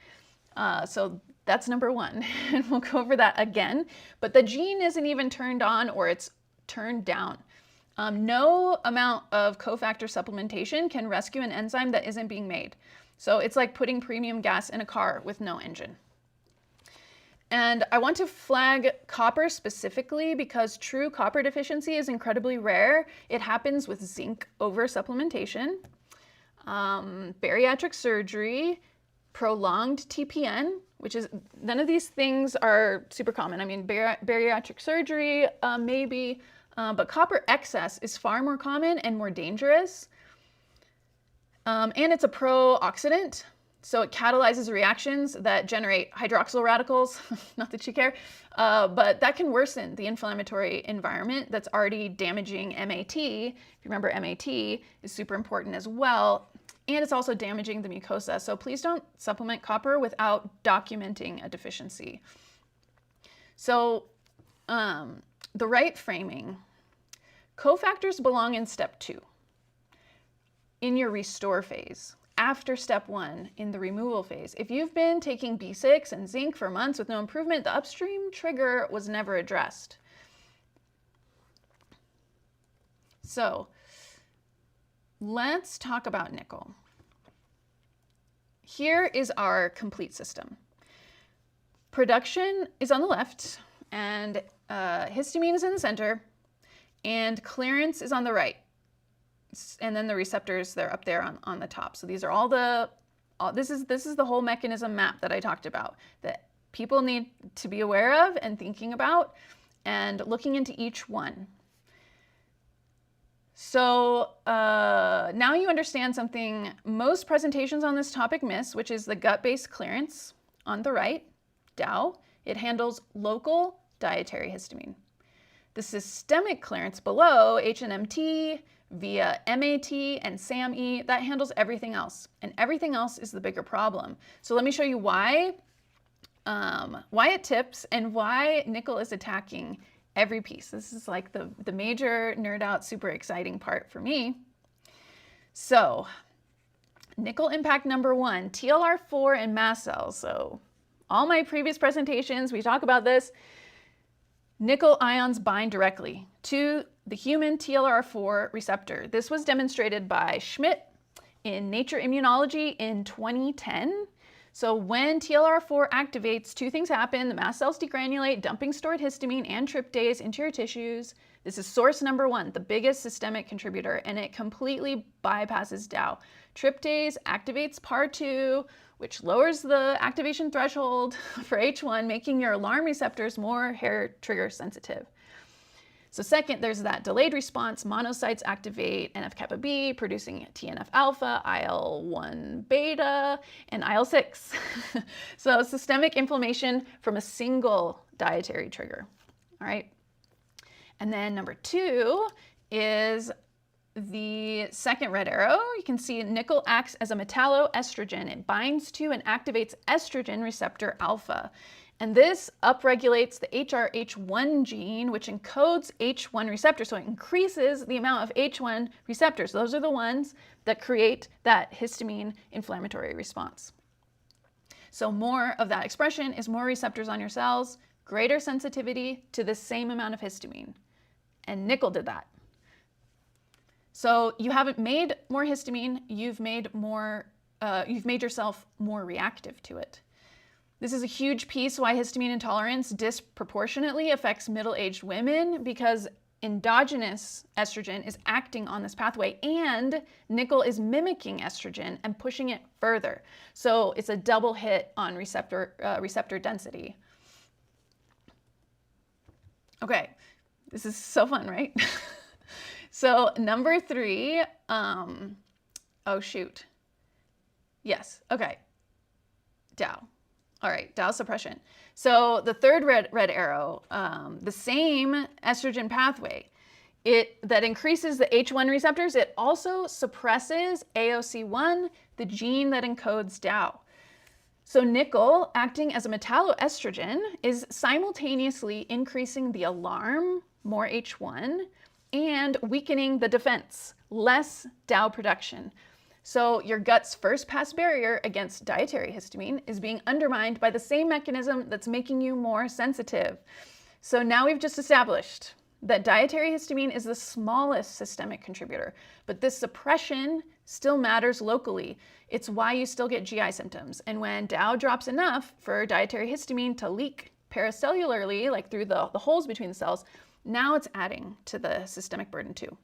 So that's number 1. And we'll go over that again. But the gene isn't even turned on, or it's turned down. No amount of cofactor supplementation can rescue an enzyme that isn't being made. So it's like putting premium gas in a car with no engine. And I want to flag copper specifically because true copper deficiency is incredibly rare. It happens with zinc over supplementation, bariatric surgery, prolonged TPN, which is, none of these things are super common. I mean, bariatric surgery, maybe, but copper excess is far more common and more dangerous. And it's a pro-oxidant, so it catalyzes reactions that generate hydroxyl radicals, not that you care, but that can worsen the inflammatory environment that's already damaging MAT. If you remember, MAT is super important as well, and it's also damaging the mucosa. So please don't supplement copper without documenting a deficiency. So the right framing. Cofactors belong in step 2, in your restore phase, after step 1, in the removal phase. If you've been taking B6 and zinc for months with no improvement, the upstream trigger was never addressed. So let's talk about nickel. Here is our complete system. Production is on the left, and histamine is in the center, and clearance is on the right. And then the receptors, they're up there on the top. So these are all this is the whole mechanism map that I talked about that people need to be aware of and thinking about and looking into each one. So now you understand something most presentations on this topic miss, which is the gut-based clearance on the right, DAO. It handles local dietary histamine. The systemic clearance below, HNMT, via MAT and SAMe, that handles everything else. And everything else is the bigger problem. So let me show you why it tips and why nickel is attacking every piece. This is like the major nerd out, super exciting part for me. So nickel impact number 1, TLR4 and mast cells. So all my previous presentations, we talk about this. Nickel ions bind directly to the human TLR4 receptor. This was demonstrated by Schmidt in Nature Immunology in 2010. So when TLR4 activates, 2 things happen. The mast cells degranulate, dumping stored histamine and tryptase into your tissues. This is source number 1, the biggest systemic contributor, and it completely bypasses DAO. Tryptase activates PAR2, which lowers the activation threshold for H1, making your alarm receptors more hair trigger sensitive. So second, there's that delayed response. Monocytes activate NF-kappa B, producing TNF-alpha, IL-1 beta, and IL-6. So systemic inflammation from a single dietary trigger. All right. And then number 2 is the second red arrow. You can see nickel acts as a metalloestrogen. It binds to and activates estrogen receptor alpha. And this upregulates the HRH1 gene, which encodes H1 receptors. So it increases the amount of H1 receptors. Those are the ones that create that histamine inflammatory response. So more of that expression is more receptors on your cells, greater sensitivity to the same amount of histamine. And nickel did that. So you haven't made more histamine, you've made yourself more reactive to it. This is a huge piece why histamine intolerance disproportionately affects middle-aged women, because endogenous estrogen is acting on this pathway and nickel is mimicking estrogen and pushing it further. So it's a double hit on receptor density. Okay, this is so fun, right? So number 3, oh shoot. Yes, okay, DAO. All right, DAO suppression. So the third red arrow, the same estrogen pathway, that increases the H1 receptors, it also suppresses AOC1, the gene that encodes DAO. So nickel, acting as a metalloestrogen, is simultaneously increasing the alarm, more H1, and weakening the defense, less DAO production. So your gut's first pass barrier against dietary histamine is being undermined by the same mechanism that's making you more sensitive. So now we've just established that dietary histamine is the smallest systemic contributor, but this suppression still matters locally. It's why you still get GI symptoms. And when DAO drops enough for dietary histamine to leak paracellularly, like through the holes between the cells, now it's adding to the systemic burden too.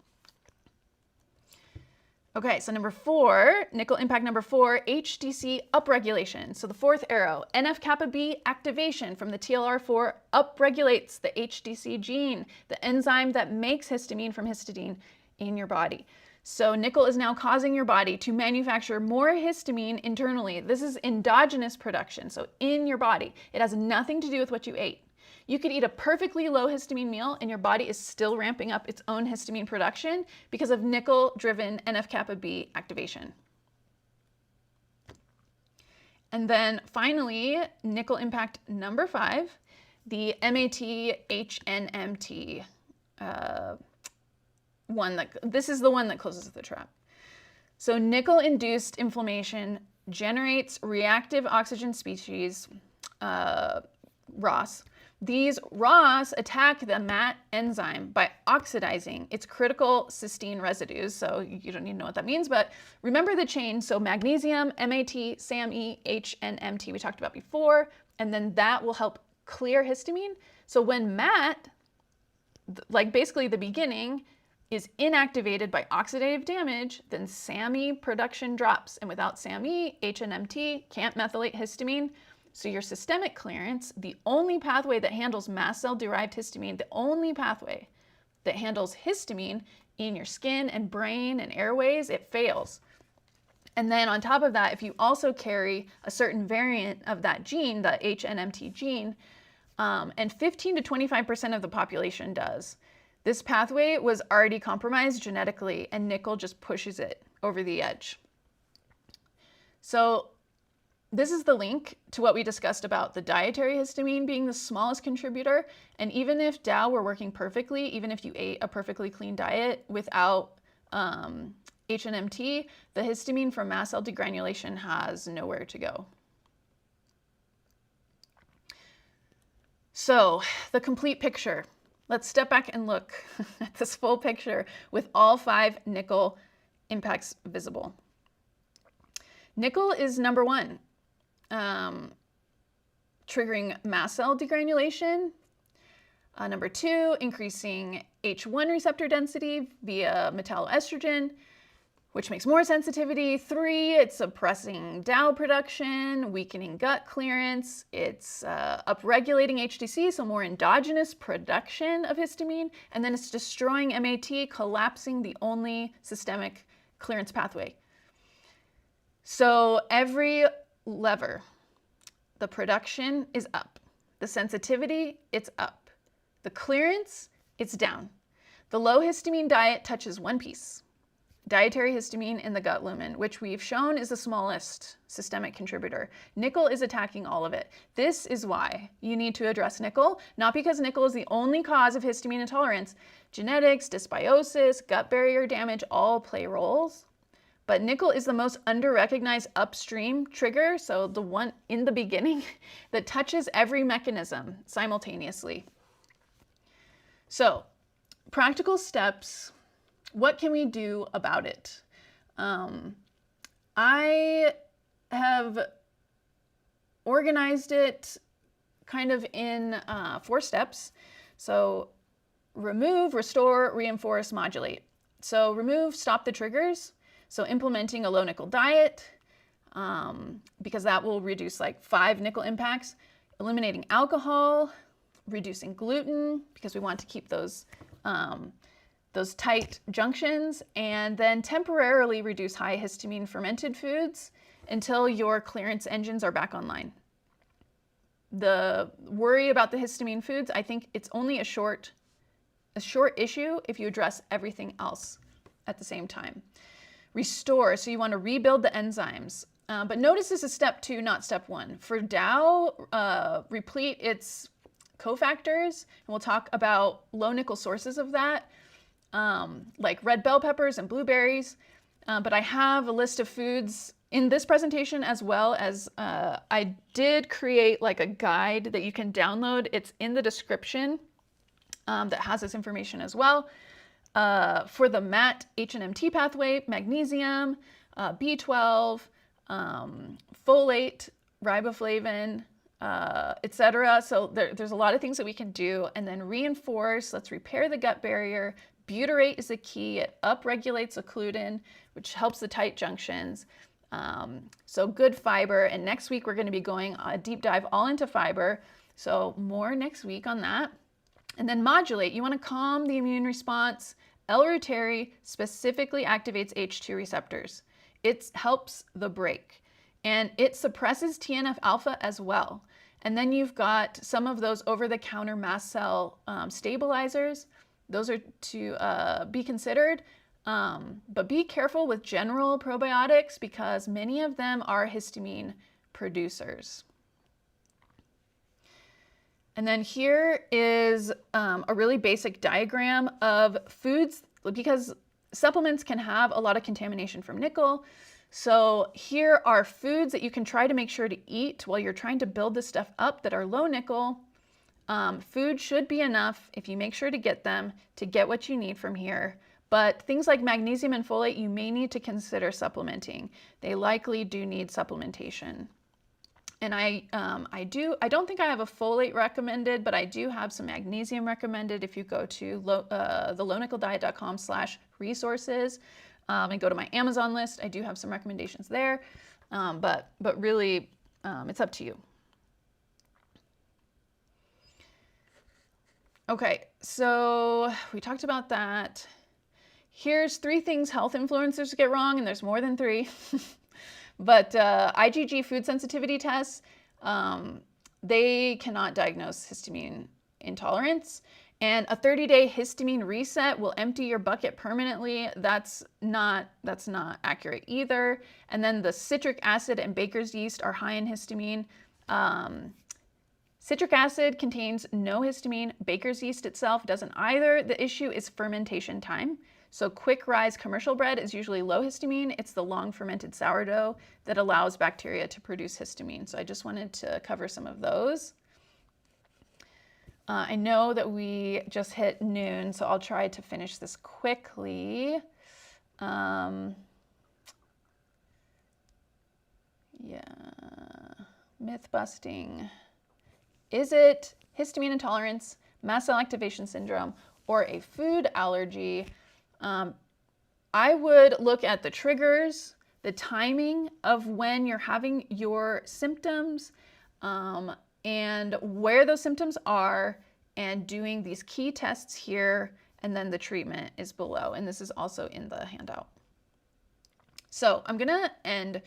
Okay, so number 4, nickel impact number 4, HDC upregulation. So the fourth arrow, NF-kappa B activation from the TLR4 upregulates the HDC gene, the enzyme that makes histamine from histidine in your body. So nickel is now causing your body to manufacture more histamine internally. This is endogenous production, so in your body. It has nothing to do with what you ate. You could eat a perfectly low histamine meal and your body is still ramping up its own histamine production because of nickel-driven NF-kappa B activation. And then finally, nickel impact number 5, the MAT-HNMT this is the one that closes the trap. So nickel-induced inflammation generates reactive oxygen species, ROS. These ROS attack the MAT enzyme by oxidizing its critical cysteine residues. So you don't need to know what that means, but remember the chain. So magnesium, MAT, SAMe, HNMT we talked about before, and then that will help clear histamine. So when MAT, like basically the beginning, is inactivated by oxidative damage, then SAMe production drops. And without SAMe, HNMT can't methylate histamine. So your systemic clearance, the only pathway that handles mast cell-derived histamine, the only pathway that handles histamine in your skin and brain and airways, it fails. And then on top of that, if you also carry a certain variant of that gene, the HNMT gene, and 15 to 25% of the population does, this pathway was already compromised genetically, and nickel just pushes it over the edge. So this is the link to what we discussed about the dietary histamine being the smallest contributor. And even if DAO were working perfectly, even if you ate a perfectly clean diet without HNMT, the histamine from mast cell degranulation has nowhere to go. So the complete picture. Let's step back and look at this full picture with all 5 nickel impacts visible. Nickel is number 1. Triggering mast cell degranulation. Number 2, increasing H1 receptor density via metalloestrogen, which makes more sensitivity. 3, it's suppressing DAO production, weakening gut clearance. It's upregulating HDC, so more endogenous production of histamine. And then it's destroying MAT, collapsing the only systemic clearance pathway. So every lever, the production is up. The sensitivity, it's up. The clearance, it's down. The low histamine diet touches one piece, dietary histamine in the gut lumen, which we've shown is the smallest systemic contributor. Nickel is attacking all of it. This is why you need to address nickel, not because nickel is the only cause of histamine intolerance. Genetics, dysbiosis, gut barrier damage all play roles. But nickel is the most under-recognized upstream trigger, so the one in the beginning that touches every mechanism simultaneously. So, practical steps, what can we do about it? I have organized it kind of in 4 steps. So, remove, restore, reinforce, modulate. So, remove, stop the triggers. So implementing a low nickel diet, because that will reduce like 5 nickel impacts. Eliminating alcohol, reducing gluten, because we want to keep those tight junctions, and then temporarily reduce high histamine fermented foods until your clearance engines are back online. The worry about the histamine foods, I think it's only a short issue if you address everything else at the same time. Restore, so you want to rebuild the enzymes. But notice this is step 2, not step 1. For DAO, replete its cofactors, and we'll talk about low nickel sources of that, like red bell peppers and blueberries. But I have a list of foods in this presentation, as well as I did create like a guide that you can download. It's in the description that has this information as well. For the MAT HNMT pathway, magnesium, B12, folate, riboflavin, etc. So there's a lot of things that we can do. And then reinforce, let's repair the gut barrier. Butyrate is the key. It upregulates occludin, which helps the tight junctions. So good fiber. And next week, we're going to be going a deep dive all into fiber. So more next week on that. And then modulate, you want to calm the immune response. Reuteri specifically activates H2 receptors. It helps the break, and it suppresses TNF-alpha as well. And then you've got some of those over-the-counter mast cell stabilizers. Those are to be considered, but be careful with general probiotics because many of them are histamine producers. And then here is a really basic diagram of foods, because supplements can have a lot of contamination from nickel. So here are foods that you can try to make sure to eat while you're trying to build this stuff up that are low nickel. Food should be enough if you make sure to get them to get what you need from here. But things like magnesium and folate, you may need to consider supplementing. They likely do need supplementation. And I don't think I have a folate recommended, but I do have some magnesium recommended if you go to thelownickeldiet.com/resources and go to my Amazon list. I do have some recommendations there, but really it's up to you. Okay, so we talked about that. Here's 3 things health influencers get wrong, and there's more than 3. But IgG food sensitivity tests, they cannot diagnose histamine intolerance. And a 30-day histamine reset will empty your bucket permanently. That's not accurate either. And then the citric acid and baker's yeast are high in histamine. Citric acid contains no histamine. Baker's yeast itself doesn't either. The issue is fermentation time. So quick rise commercial bread is usually low histamine. It's the long fermented sourdough that allows bacteria to produce histamine. So I just wanted to cover some of those. I know that we just hit noon, so I'll try to finish this quickly. Myth busting. Is it histamine intolerance, mast cell activation syndrome, or a food allergy? I would look at the triggers, the timing of when you're having your symptoms, and where those symptoms are, and doing these key tests here, and then the treatment is below, and this is also in the handout. So I'm gonna end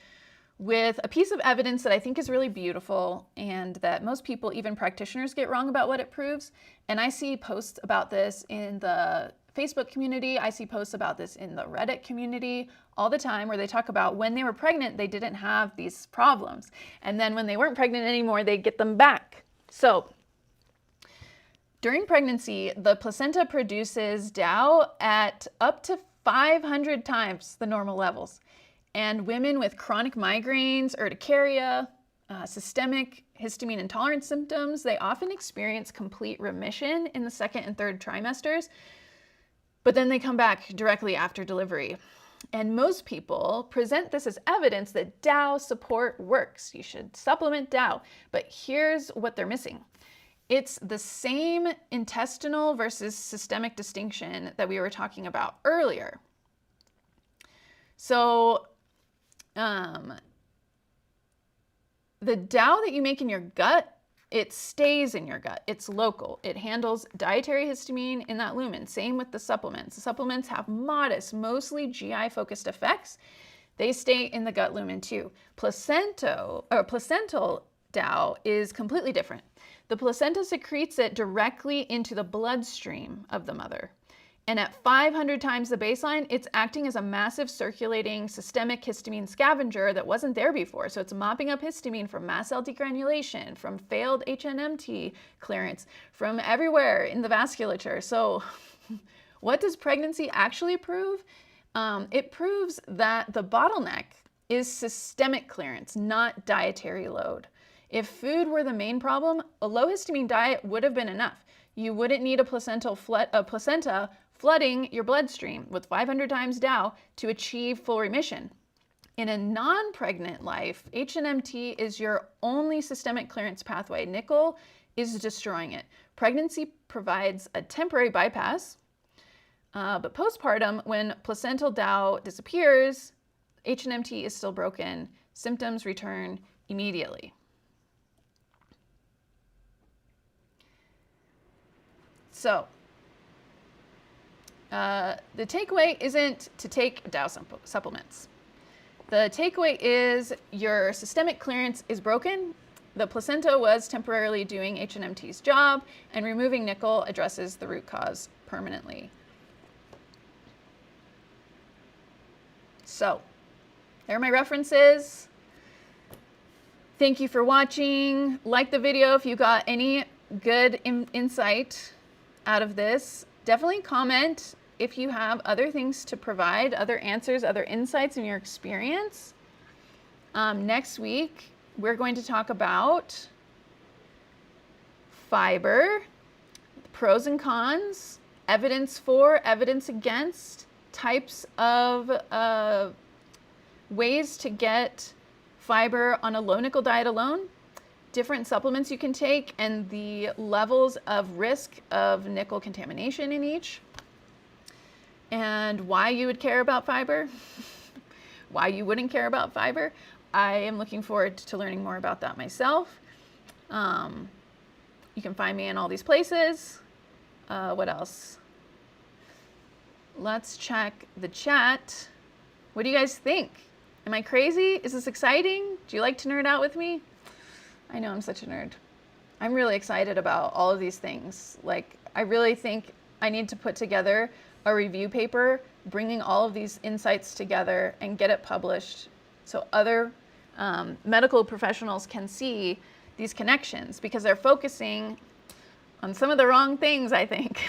with a piece of evidence that I think is really beautiful and that most people, even practitioners, get wrong about what it proves. And I see posts about this in the Facebook community. I see posts about this in the Reddit community all the time, where they talk about when they were pregnant, they didn't have these problems. And then when they weren't pregnant anymore, they get them back. So during pregnancy, the placenta produces DAO at up to 500 times the normal levels. And women with chronic migraines, urticaria, systemic histamine intolerance symptoms, they often experience complete remission in the 2nd and 3rd trimesters, but then they come back directly after delivery. And most people present this as evidence that DAO support works. You should supplement DAO. But here's what they're missing. It's the same intestinal versus systemic distinction that we were talking about earlier. So the DAO that you make in your gut, it stays in your gut. It's local. It handles dietary histamine in that lumen. Same with the supplements. The supplements have modest, mostly GI-focused effects. They stay in the gut lumen too. Placental DAO is completely different. The placenta secretes it directly into the bloodstream of the mother. And at 500 times the baseline, it's acting as a massive circulating systemic histamine scavenger that wasn't there before. So it's mopping up histamine from mast cell degranulation, from failed HNMT clearance, from everywhere in the vasculature. So what does pregnancy actually prove? It proves that the bottleneck is systemic clearance, not dietary load. If food were the main problem, a low histamine diet would have been enough. You wouldn't need a placenta flooding your bloodstream with 500 times DAO to achieve full remission. In a non-pregnant life, HNMT is your only systemic clearance pathway. Nickel is destroying it. Pregnancy provides a temporary bypass, but postpartum, when placental DAO disappears, HNMT is still broken. Symptoms return immediately. So, the takeaway isn't to take DAO supplements. The takeaway is your systemic clearance is broken. The placenta was temporarily doing HNMT's job, and removing nickel addresses the root cause permanently. So, there are my references. Thank you for watching. Like the video if you got any good insight out of this. Definitely comment if you have other things to provide, other answers, other insights in your experience. Next week, we're going to talk about fiber, pros and cons, evidence for, evidence against, types of ways to get fiber on a low nickel diet alone, different supplements you can take, and the levels of risk of nickel contamination in each, and why you would care about fiber, why you wouldn't care about fiber. I am looking forward to learning more about that myself. You can find me in all these places. What else? Let's check the chat. What do you guys think? Am I crazy? Is this exciting? Do you like to nerd out with me? I know I'm such a nerd. I'm really excited about all of these things. Like, I really think I need to put together a review paper, bringing all of these insights together and get it published so other medical professionals can see these connections, because they're focusing on some of the wrong things, I think.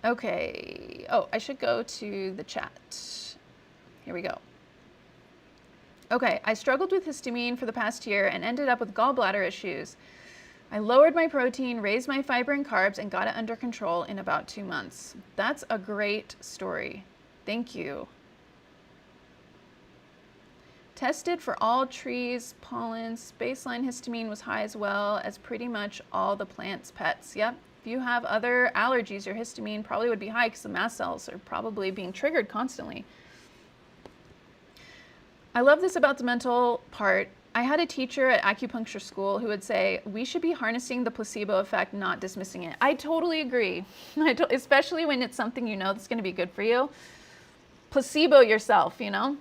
Okay. Oh, I should go to the chat. Here we go. Okay, I struggled with histamine for the past year and ended up with gallbladder issues. I lowered my protein, raised my fiber and carbs, and got it under control in about 2 months. That's a great story. Thank you. Tested for all trees, pollens, baseline histamine was high as well as pretty much all the plants' pets. Yep. If you have other allergies, your histamine probably would be high because the mast cells are probably being triggered constantly. I love this about the mental part. I had a teacher at acupuncture school who would say, we should be harnessing the placebo effect, not dismissing it. I totally agree, especially when it's something you know that's going to be good for you. Placebo yourself, you know?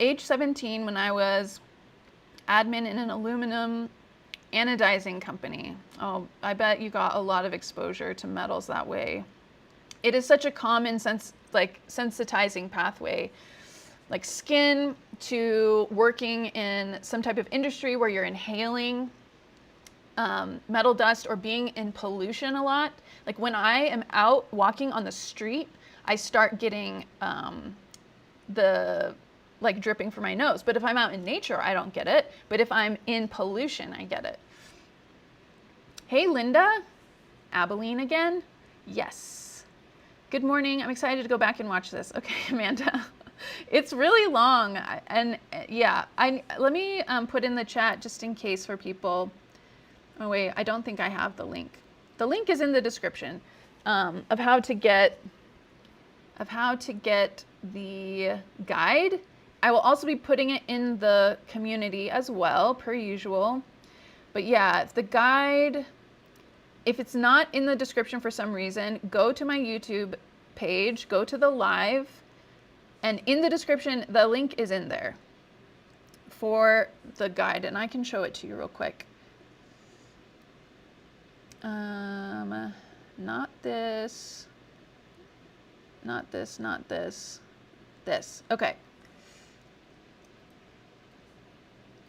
Age 17, when I was admin in an aluminum anodizing company. Oh, I bet you got a lot of exposure to metals that way. It is such a common sensitizing pathway, like skin to working in some type of industry where you're inhaling metal dust or being in pollution a lot, like when I am out walking on the street, I start getting the like dripping from my nose. But if I'm out in nature, I don't get it. But if I'm in pollution, I get it. Hey, Linda. Abilene again? Yes. Good morning. I'm excited to go back and watch this. Okay, Amanda. It's really long. And yeah, let me put in the chat just in case for people. Oh wait, I don't think I have the link. The link is in the description of how to get the guide. I will also be putting it in the community as well, per usual. But yeah, if the guide, if it's not in the description for some reason, go to my YouTube page, go to the live, and in the description, the link is in there for the guide, and I can show it to you real quick. Not this, not this, not this, this. Okay.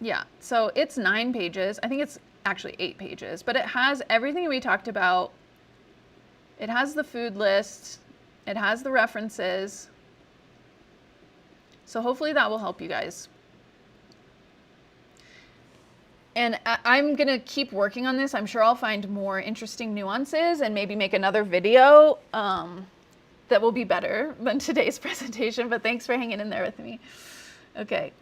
Yeah, so it's 9 pages. I think it's actually 8 pages, but it has everything we talked about. It has the food list. It has the references. So hopefully that will help you guys. And I'm going to keep working on this. I'm sure I'll find more interesting nuances and maybe make another video that will be better than today's presentation, but thanks for hanging in there with me. Okay.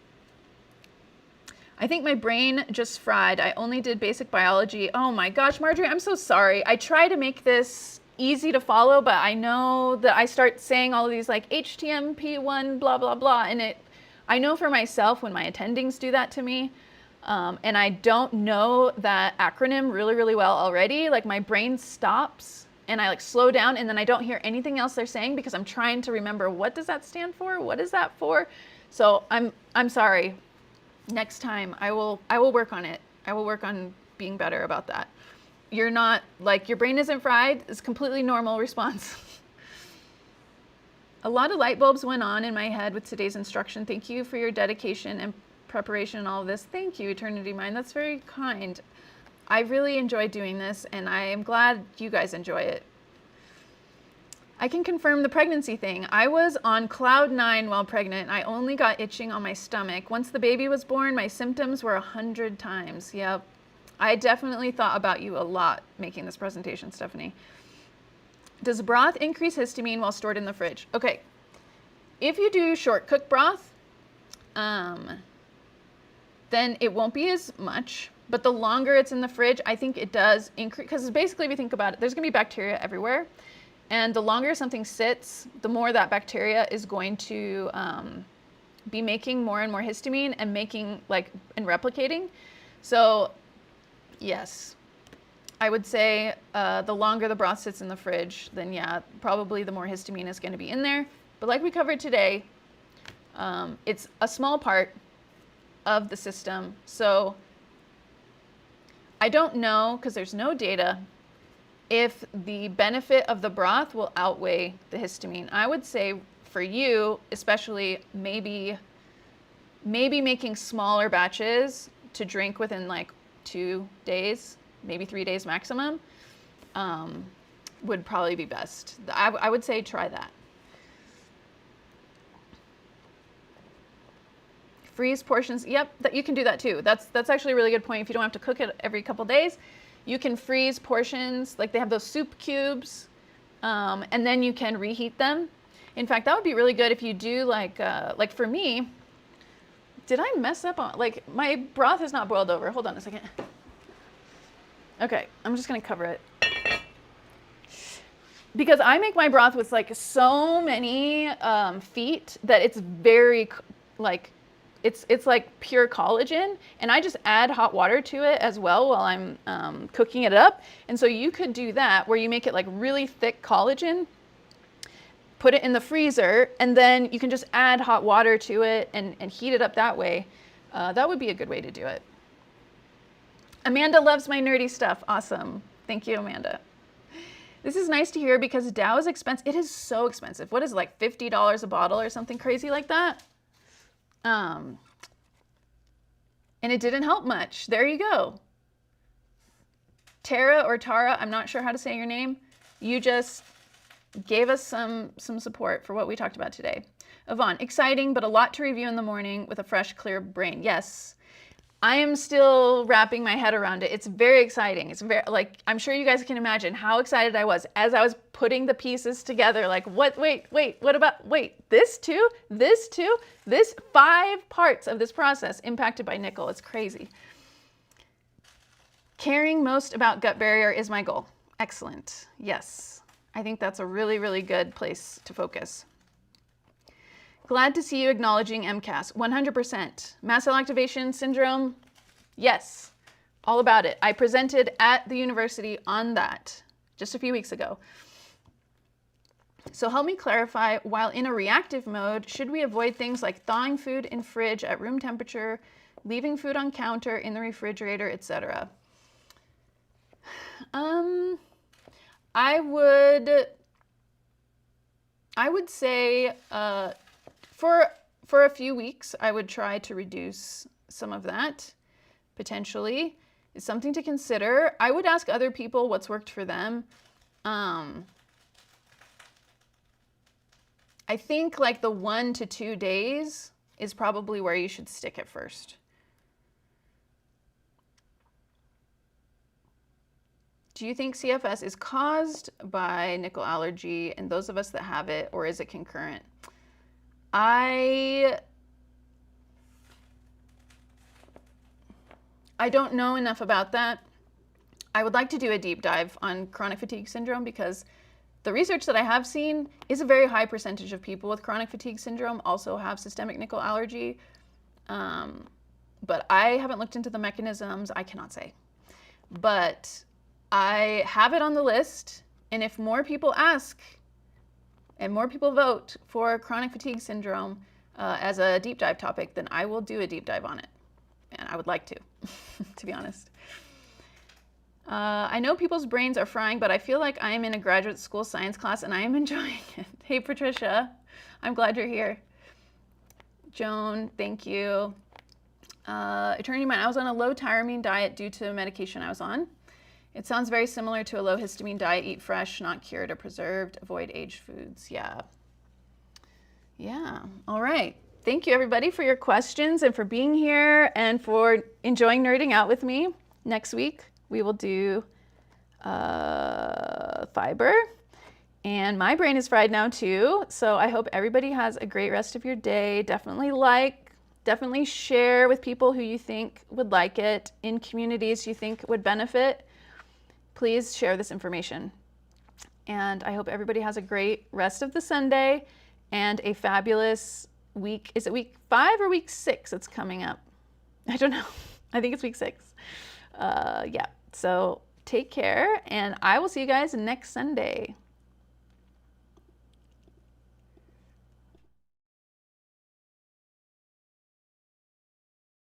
I think my brain just fried. I only did basic biology. Oh my gosh, Marjorie, I'm so sorry. I try to make this easy to follow, but I know that I start saying all of these like HTMP1, blah, blah, blah. And I know for myself when my attendings do that to me, and I don't know that acronym really, really well already, like my brain stops and I like slow down and then I don't hear anything else they're saying because I'm trying to remember what does that stand for? What is that for? So I'm sorry. Next time I will work on it. I will work on being better about that. You're not, like, your brain isn't fried. It's a completely normal response. A lot of light bulbs went on in my head with today's instruction. Thank you for your dedication and preparation and all of this. Thank you, Eternity Mind. That's very kind. I really enjoy doing this, and I am glad you guys enjoy it. I can confirm the pregnancy thing. I was on cloud 9 while pregnant. I only got itching on my stomach. Once the baby was born, my symptoms were 100 times. Yep. I definitely thought about you a lot making this presentation, Stephanie. Does broth increase histamine while stored in the fridge? Okay. If you do short cook broth, then it won't be as much. But the longer it's in the fridge, I think it does increase. Because basically, if you think about it, there's going to be bacteria everywhere. And the longer something sits, the more that bacteria is going to be making more and more histamine and making and replicating. So yes, I would say the longer the broth sits in the fridge, then yeah, probably the more histamine is going to be in there. But like we covered today, it's a small part of the system. So I don't know, because there's no data, if the benefit of the broth will outweigh the histamine. I would say for you, especially maybe making smaller batches to drink within like 2 days, maybe 3 days maximum, would probably be best. I would say try that. Freeze portions. Yep, you can do that too. That's actually a really good point. If you don't have to cook it every couple days, you can freeze portions. Like they have those soup cubes, and then you can reheat them. In fact, that would be really good if you do like for me. Did I mess up on, like, my broth is not boiled over. Hold on a second. Okay, I'm just gonna cover it. Because I make my broth with like so many feet that it's very like, it's like pure collagen, and I just add hot water to it as well while I'm cooking it up. And so you could do that where you make it like really thick collagen, put it in the freezer, and then you can just add hot water to it and heat it up that way. That would be a good way to do it. Amanda loves my nerdy stuff. Awesome. Thank you, Amanda. This is nice to hear because DAO is expensive. It is so expensive. What is it, like $50 a bottle or something crazy like that? And it didn't help much. There you go. Tara or Tara, I'm not sure how to say your name. You just gave us some support for what we talked about today. Yvonne, exciting, but a lot to review in the morning with a fresh, clear brain. Yes, I am still wrapping my head around it. It's very exciting. It's very, like, I'm sure you guys can imagine how excited I was as I was putting the pieces together. Like, what, wait, what about, this too, this 5 parts of this process impacted by nickel. It's crazy. Caring most about gut barrier is my goal. Excellent. Yes, I think that's a really, really good place to focus. Glad to see you acknowledging MCAS. 100%. Mast cell activation syndrome, yes, all about it. I presented at the university on that just a few weeks ago. So help me clarify, while in a reactive mode, should we avoid things like thawing food in fridge at room temperature, leaving food on counter, in the refrigerator, etc.? I would say for a few weeks, I would try to reduce some of that, potentially. It's something to consider. I would ask other people what's worked for them. I think like the 1 to 2 days is probably where you should stick at first. Do you think CFS is caused by nickel allergy and those of us that have it, or is it concurrent? I don't know enough about that. I would like to do a deep dive on chronic fatigue syndrome because the research that I have seen is a very high percentage of people with chronic fatigue syndrome also have systemic nickel allergy. But I haven't looked into the mechanisms. I cannot say. But I have it on the list, and if more people ask and more people vote for chronic fatigue syndrome as a deep dive topic, then I will do a deep dive on it. And I would like to be honest. I know people's brains are frying, but I feel like I am in a graduate school science class and I am enjoying it. Hey, Patricia, I'm glad you're here. Joan, thank you. Attorney Mine, I was on a low tyramine diet due to a medication I was on. It sounds very similar to a low histamine diet. Eat fresh, not cured or preserved. Avoid aged foods. Yeah. All right. Thank you, everybody, for your questions and for being here and for enjoying nerding out with me. Next week, we will do fiber. And my brain is fried now, too. So I hope everybody has a great rest of your day. Definitely share with people who you think would like it, in communities you think would benefit. Please share this information. And I hope everybody has a great rest of the Sunday and a fabulous week. Is it week 5 or week 6 that's coming up? I don't know. I think it's week 6. Yeah, so take care, and I will see you guys next Sunday.